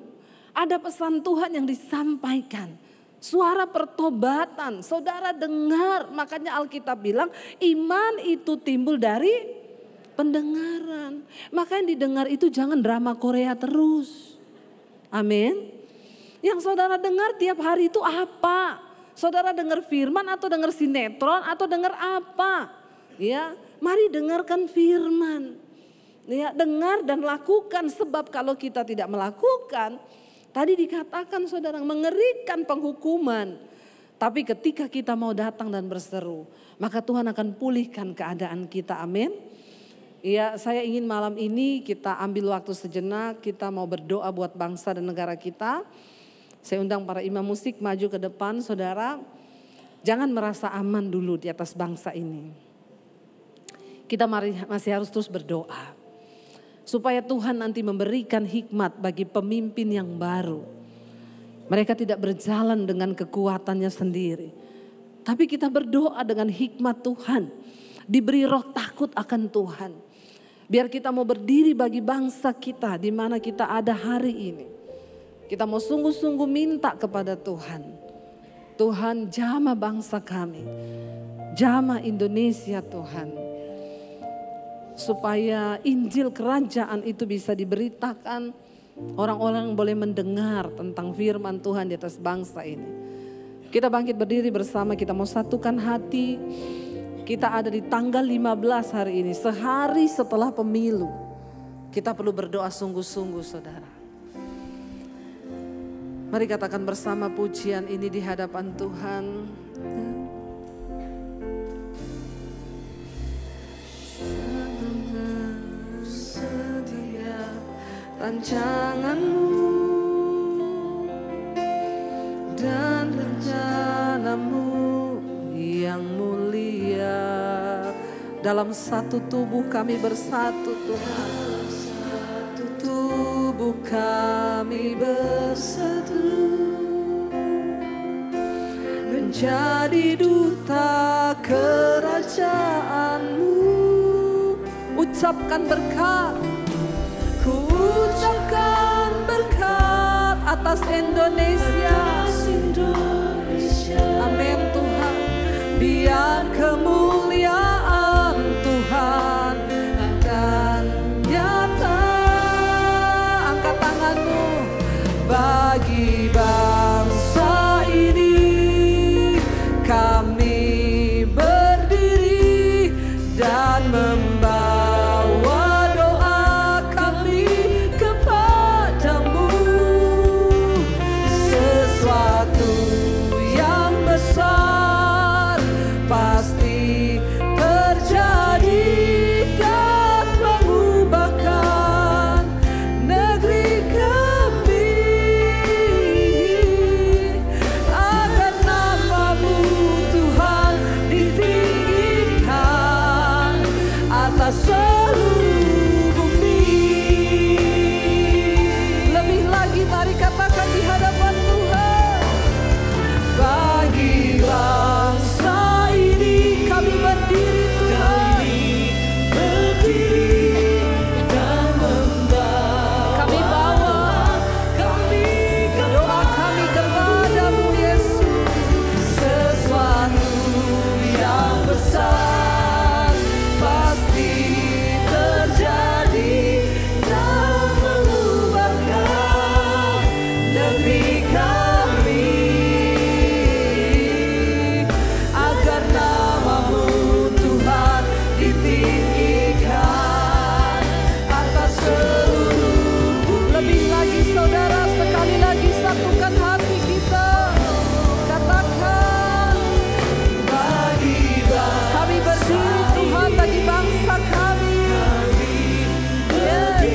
Ada pesan Tuhan yang disampaikan. Suara pertobatan, saudara dengar. Makanya Alkitab bilang iman itu timbul dari pendengaran. Maka yang didengar itu jangan drama Korea terus. Amin. Yang saudara dengar tiap hari itu apa? Saudara dengar firman atau dengar sinetron atau dengar apa? Ya, mari dengarkan firman. Ya, dengar dan lakukan sebab kalau kita tidak melakukan, tadi dikatakan saudara mengerikan penghukuman. Tapi ketika kita mau datang dan berseru, maka Tuhan akan pulihkan keadaan kita. Amin. Ya, saya ingin malam ini kita ambil waktu sejenak, kita mau berdoa buat bangsa dan negara kita. Saya undang para imam musik maju ke depan, saudara. Jangan merasa aman dulu di atas bangsa ini. Kita masih harus terus berdoa. Supaya Tuhan nanti memberikan hikmat bagi pemimpin yang baru. Mereka tidak berjalan dengan kekuatannya sendiri. Tapi kita berdoa dengan hikmat Tuhan. Diberi roh takut akan Tuhan. Biar kita mau berdiri bagi bangsa kita di mana kita ada hari ini. Kita mau sungguh-sungguh minta kepada Tuhan. Tuhan, jamah bangsa kami. Jamah Indonesia Tuhan. Supaya Injil kerajaan itu bisa diberitakan. Orang-orang boleh mendengar tentang firman Tuhan di atas bangsa ini. Kita bangkit berdiri bersama, kita mau satukan hati. Kita ada di tanggal 15 hari ini, sehari setelah pemilu. Kita perlu berdoa sungguh-sungguh saudara. Mari katakan bersama pujian ini di hadapan Tuhan. Setia rancanganmu dan rencanamu yang mulia. Dalam satu tubuh kami bersatu Tuhan. Satu tubuh kami bersatu. Menjadi duta kerajaanmu. Ucapkan berkat. Ku ucapkan berkat atas Indonesia. Amin Tuhan. Biar kemuliaan Tuhan akan nyata. Angkat tanganmu bagi bangsa ini. Kami berdiri dan membawa doa kami kepadamu. Sesuatu yang besar pasti terjadi dan mengubahkan negeri kami. Agar nama-Mu Tuhan ditinggikan atas seluruh bumi. Lebih lagi mari katakan di hadapan Tuhan. Bagi bangsa ini kami berdiri Tuhan. Dan kami bawa doa kami kepadamu Yesus. Sesuatu yang besar pasti terjadi dan mengubahkan negeri kami. Agar nama-Mu Tuhan ditinggikan atas seluruh. Lebih lagi saudara, sekali lagi satukan hati kita. Katakan bagi kami berdiri Tuhan bagi bangsa kami. Yes.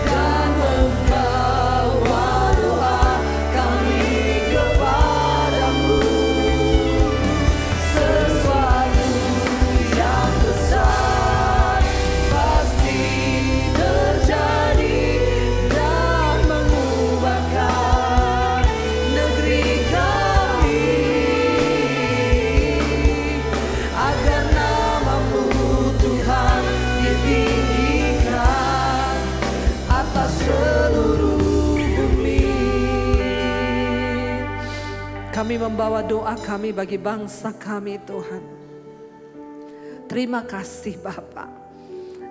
Dan membawa doa kami kepadamu. Sesuatu yang besar pasti terjadi dan mengubahkan negeri kami. Agar nama-Mu Tuhan ditinggikan atas seluruh bumi. Kami membawa doa kami bagi bangsa kami Tuhan. Terima kasih Bapa.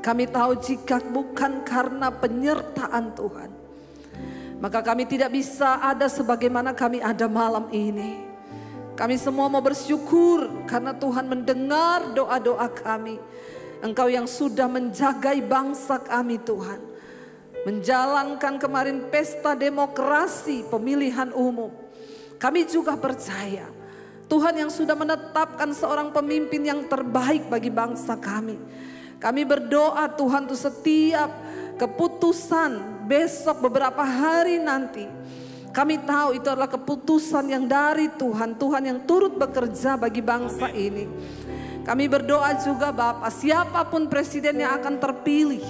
Kami tahu jika bukan karena penyertaan Tuhan, maka kami tidak bisa ada sebagaimana kami ada malam ini. Kami semua mau bersyukur karena Tuhan mendengar doa-doa kami. Engkau yang sudah menjagai bangsa kami Tuhan. Menjalankan kemarin pesta demokrasi pemilihan umum. Kami juga percaya Tuhan yang sudah menetapkan seorang pemimpin yang terbaik bagi bangsa kami. Kami berdoa Tuhan untuk setiap keputusan besok beberapa hari nanti. Kami tahu itu adalah keputusan yang dari Tuhan. Tuhan yang turut bekerja bagi bangsa ini. Kami berdoa juga Bapak, siapapun presiden yang akan terpilih.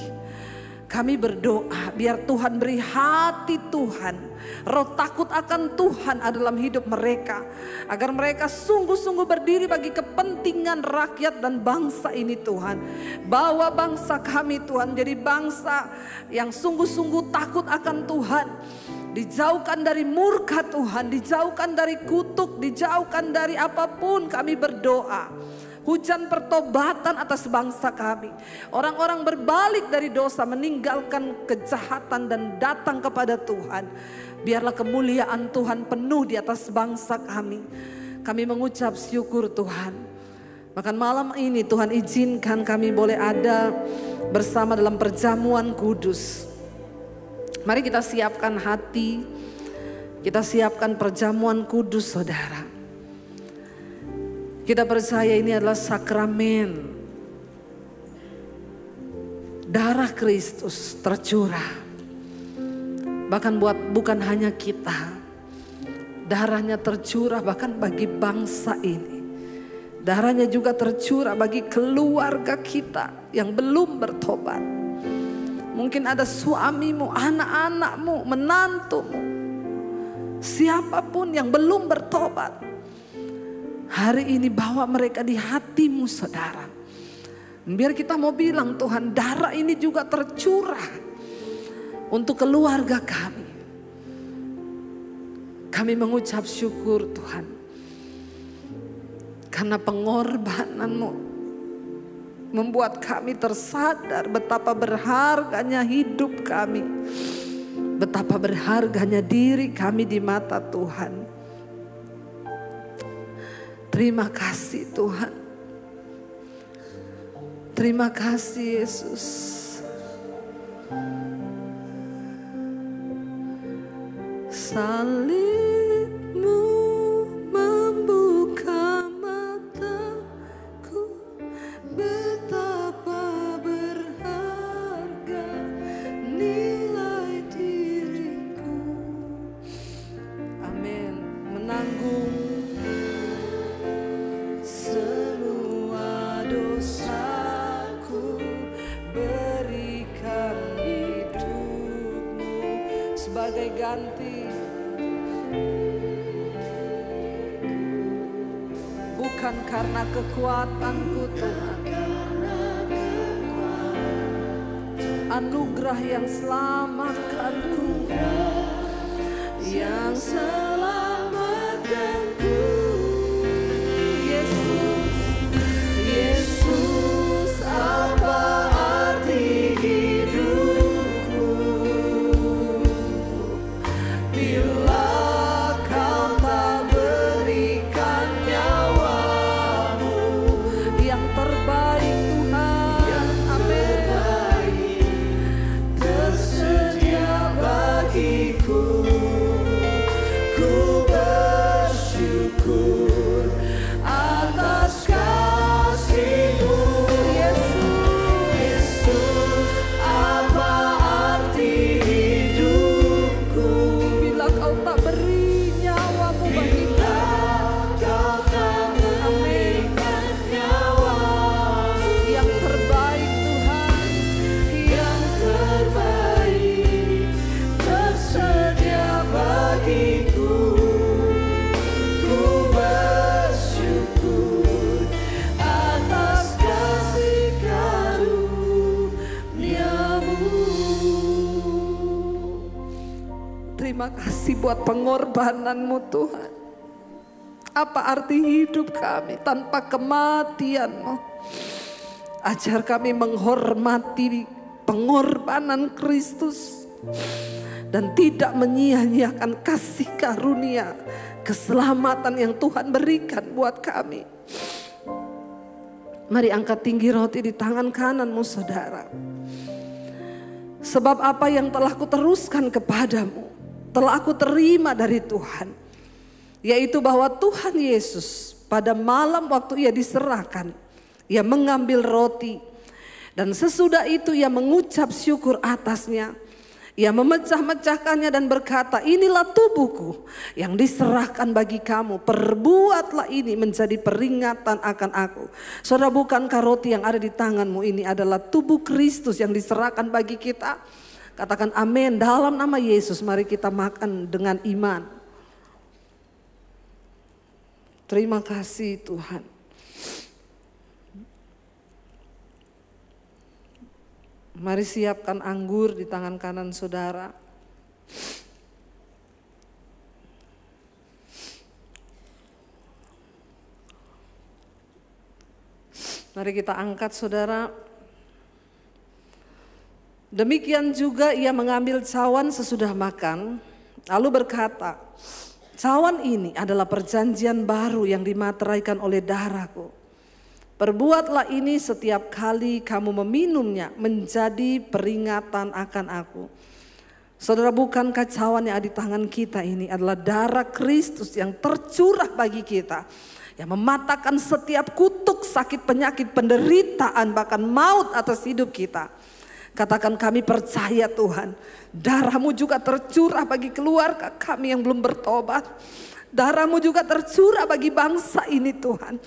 Kami berdoa biar Tuhan beri hati Tuhan, roh takut akan Tuhan ada dalam hidup mereka. Agar mereka sungguh-sungguh berdiri bagi kepentingan rakyat dan bangsa ini Tuhan. Bawa bangsa kami Tuhan jadi bangsa yang sungguh-sungguh takut akan Tuhan. Dijauhkan dari murka Tuhan, dijauhkan dari kutuk, dijauhkan dari apapun. Kami berdoa hujan pertobatan atas bangsa kami. Orang-orang berbalik dari dosa, meninggalkan kejahatan dan datang kepada Tuhan. Biarlah kemuliaan Tuhan penuh di atas bangsa kami. Kami mengucap syukur Tuhan. Bahkan malam ini Tuhan izinkan kami boleh ada bersama dalam perjamuan kudus. Mari kita siapkan hati, kita siapkan perjamuan kudus saudara. Kita percaya ini adalah sakramen. Darah Kristus tercurah. Bahkan bukan hanya kita. Darahnya tercurah bahkan bagi bangsa ini. Darahnya juga tercurah bagi keluarga kita yang belum bertobat. Mungkin ada suamimu, anak-anakmu, menantumu. Siapapun yang belum bertobat. Hari ini bawa mereka di hatimu saudara. Biar kita mau bilang Tuhan, darah ini juga tercurah untuk keluarga kami. Kami mengucap syukur Tuhan. Karena pengorbananmu membuat kami tersadar betapa berharganya hidup kami. Betapa berharganya diri kami di mata Tuhan. Terima kasih Tuhan. Terima kasih Yesus. Salibmu membuka mataku, betapa berharga nilai diriku. Amin. Menanggung semua dosaku, berikan hidupmu sebagai ganti. Bukan karena kekuatanku Tuhan, anugerah yang selamatkanku, yang selamatkanku. Yesus, apa arti hidupku bila kau tak berikan nyawamu yang terbaik Tuhan. Amin. Tersedia bagiku, ku bersyukur atas kasih-Mu. Yesus, apa arti hidupku bila kau tak beri nyawamu bagiku. Kau tak berikan nyawamu yang terbaik Tuhan, yang terbaik tersedia bagiku. Ku bersyukur atas kasih karunia-Mu. Terima kasih buat pengorbanan-Mu Tuhan. Apa arti hidup kami tanpa kematian-Mu? Ajar kami menghormati pengorbanan Kristus dan tidak menyia-nyiakan kasih karunia, keselamatan yang Tuhan berikan buat kami. Mari angkat tinggi roti di tangan kananmu saudara. Sebab apa yang telah kuteruskan kepadamu, telah aku terima dari Tuhan. Yaitu bahwa Tuhan Yesus pada malam waktu ia diserahkan, ia mengambil roti. Dan sesudah itu ia mengucap syukur atasnya. Ia memecah-mecahkannya dan berkata, inilah tubuhku yang diserahkan bagi kamu. Perbuatlah ini menjadi peringatan akan aku. Saudara, bukankah roti yang ada di tanganmu ini adalah tubuh Kristus yang diserahkan bagi kita? Katakan amin. Dalam nama Yesus mari kita makan dengan iman. Terima kasih Tuhan. Mari siapkan anggur di tangan kanan saudara. Mari kita angkat saudara. Demikian juga ia mengambil cawan sesudah makan, lalu berkata, cawan ini adalah perjanjian baru yang dimateraikan oleh darahku. Perbuatlah ini setiap kali kamu meminumnya menjadi peringatan akan aku. Saudara, bukankah cawan yang ada di tangan kita ini adalah darah Kristus yang tercurah bagi kita. Yang mematahkan setiap kutuk, sakit, penyakit, penderitaan, bahkan maut atas hidup kita. Katakan kami percaya Tuhan. Darah-Mu juga tercurah bagi keluarga kami yang belum bertobat. Darah-Mu juga tercurah bagi bangsa ini Tuhan.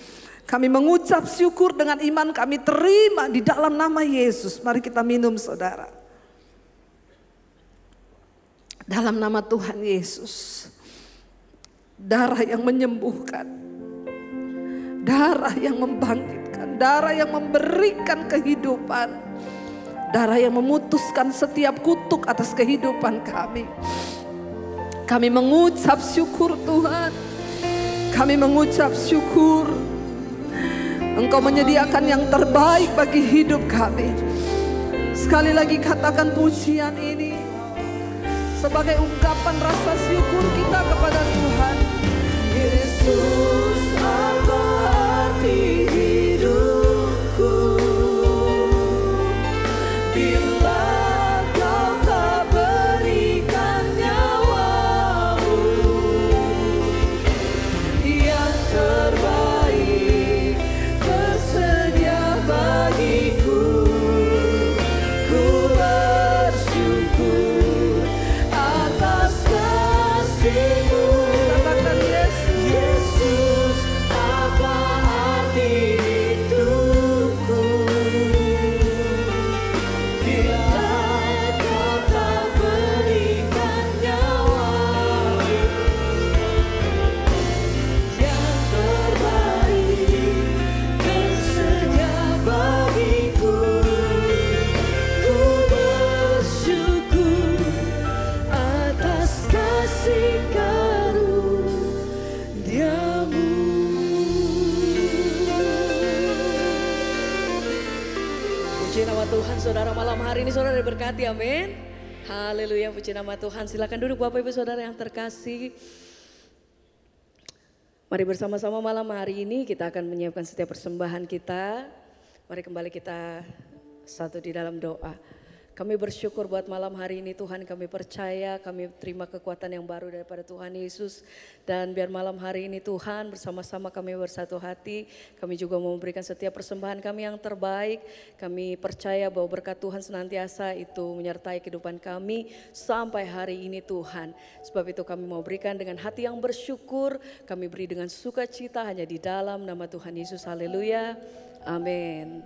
Kami mengucap syukur dengan iman kami terima di dalam nama Yesus. Mari kita minum saudara. Dalam nama Tuhan Yesus. Darah yang menyembuhkan. Darah yang membangkitkan. Darah yang memberikan kehidupan. Darah yang memutuskan setiap kutuk atas kehidupan kami. Kami mengucap syukur Tuhan. Kami mengucap syukur. Engkau menyediakan yang terbaik bagi hidup kami. Sekali lagi katakan pujian ini sebagai ungkapan rasa syukur kita kepada Tuhan. Yesus, apa arti hidupku bila Kau tak berikan nyawa-Mu yang terbaik tersedia bagiku. Ku bersyukur atas kasih-Mu. Katakan Yesus, apa arti hidupku bila Kau tak berikan nyawa-Mu yang terbaik tersedia bagiku. Ku bersyukur atas kasih karunia-Mu. Puji nama Tuhan saudara, malam hari ini saudara diberkati, amin. Haleluya, puji nama Tuhan. Silakan duduk Bapak Ibu Saudara yang terkasih. Mari bersama-sama malam hari ini kita akan menyiapkan setiap persembahan kita. Mari kembali kita satu di dalam doa. Kami bersyukur buat malam hari ini Tuhan, kami percaya, kami terima kekuatan yang baru daripada Tuhan Yesus. Dan biar malam hari ini Tuhan bersama-sama kami bersatu hati, kami juga mau memberikan setiap persembahan kami yang terbaik. Kami percaya bahwa berkat Tuhan senantiasa itu menyertai kehidupan kami sampai hari ini Tuhan. Sebab itu kami mau berikan dengan hati yang bersyukur, kami beri dengan sukacita hanya di dalam nama Tuhan Yesus. Haleluya, amin.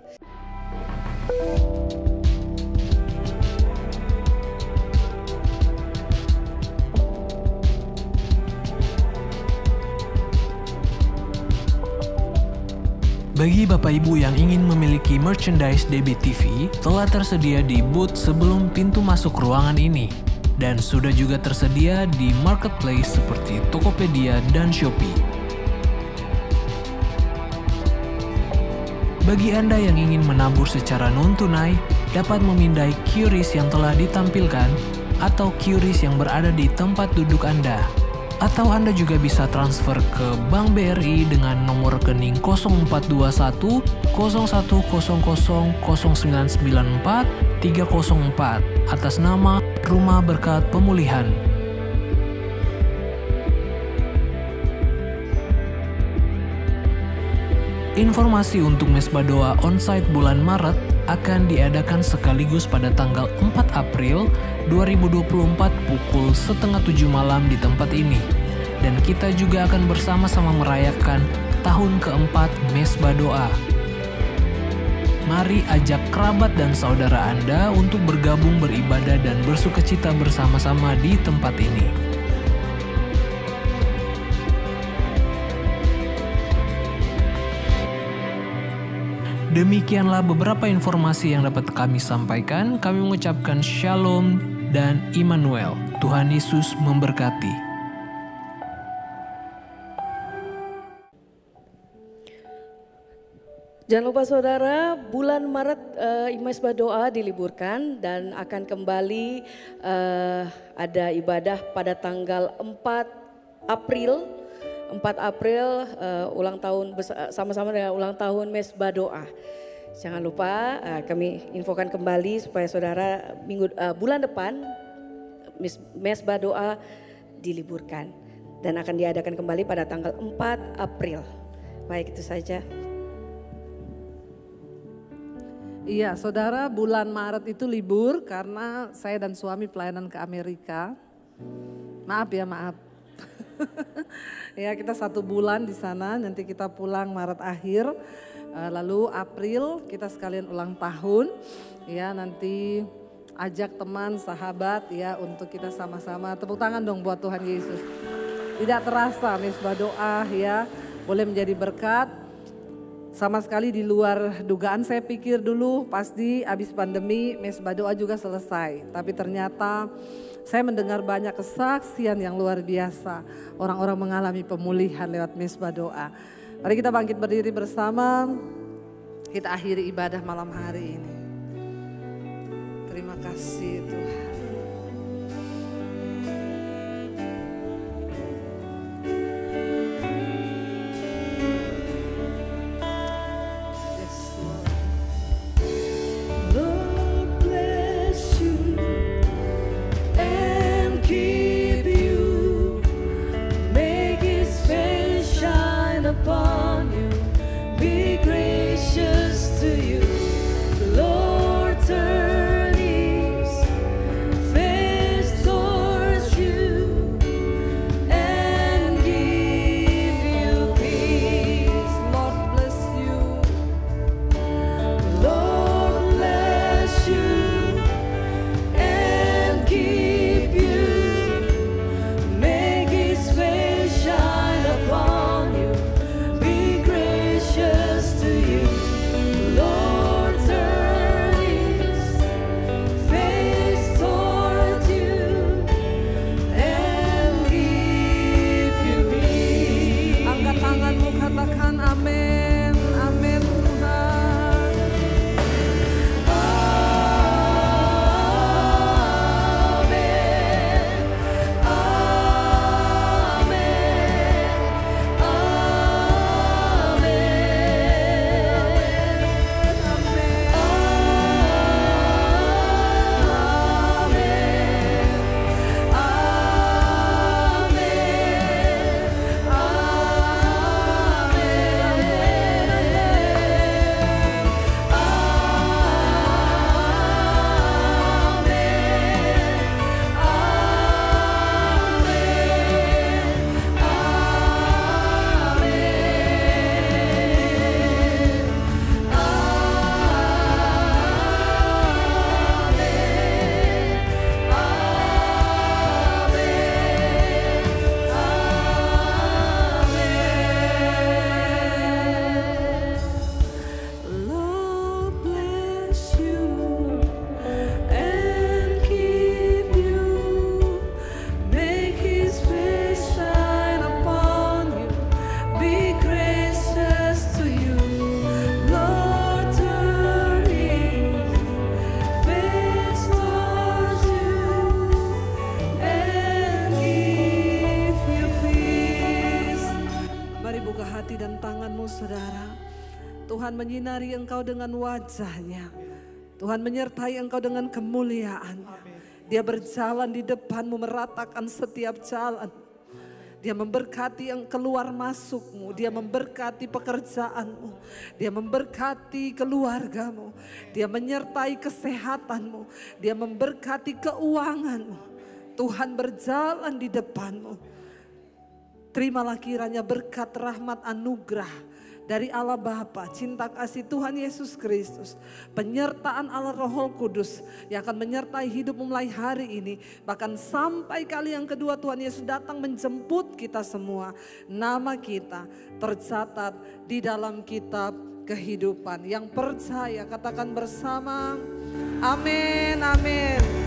Bagi Bapak Ibu yang ingin memiliki merchandise DBTV, telah tersedia di booth sebelum pintu masuk ruangan ini. Dan sudah juga tersedia di marketplace seperti Tokopedia dan Shopee. Bagi Anda yang ingin menabur secara non-tunai, dapat memindai QRIS yang telah ditampilkan atau QRIS yang berada di tempat duduk Anda. Atau Anda juga bisa transfer ke Bank BRI dengan nomor rekening 0421 0100 0994 304 atas nama Rumah Berkat Pemulihan. Informasi untuk Mesbah Doa onsite bulan Maret akan diadakan sekaligus pada tanggal 4 April 2024 pukul 6:30 malam di tempat ini. Dan kita juga akan bersama-sama merayakan tahun keempat Mesbah Doa. Mari ajak kerabat dan saudara Anda untuk bergabung beribadah dan bersukacita bersama-sama di tempat ini. Demikianlah beberapa informasi yang dapat kami sampaikan. Kami mengucapkan Shalom dan Immanuel. Tuhan Yesus memberkati. Jangan lupa saudara, bulan Maret Mesbah Doa diliburkan dan akan kembali ada ibadah pada tanggal 4 April. 4 April ulang tahun sama-sama dengan ulang tahun Mesbah Doa. Jangan lupa kami infokan kembali supaya saudara bulan depan Mesbah Doa diliburkan dan akan diadakan kembali pada tanggal 4 April. Baik, itu saja. Iya, saudara, bulan Maret itu libur karena saya dan suami pelayanan ke Amerika. Maaf. Ya, kita 1 bulan di sana, nanti kita pulang Maret akhir. Lalu April kita sekalian ulang tahun. Ya, nanti ajak teman, sahabat ya untuk kita sama-sama tepuk tangan dong buat Tuhan Yesus. Tidak terasa Mesbah Doa ya, boleh menjadi berkat. Sama sekali di luar dugaan, saya pikir dulu pasti habis pandemi Mesbah Doa juga selesai. Tapi ternyata saya mendengar banyak kesaksian yang luar biasa. Orang-orang mengalami pemulihan lewat Mesbah Doa. Mari kita bangkit berdiri bersama, kita akhiri ibadah malam hari ini. Terima kasih Tuhan. Tuhan menyinari engkau dengan wajahnya. Tuhan menyertai engkau dengan kemuliaan-Nya. Dia berjalan di depanmu meratakan setiap jalan. Dia memberkati yang keluar masukmu. Dia memberkati pekerjaanmu. Dia memberkati keluargamu. Dia menyertai kesehatanmu. Dia memberkati keuanganmu. Tuhan berjalan di depanmu. Terimalah kiranya berkat rahmat anugerah dari Allah Bapa, cinta kasih Tuhan Yesus Kristus, penyertaan Allah Roh Kudus yang akan menyertai hidupmu mulai hari ini, bahkan sampai kali yang kedua Tuhan Yesus datang menjemput kita semua. Nama kita tercatat di dalam kitab kehidupan. Yang percaya katakan bersama, amin, amin.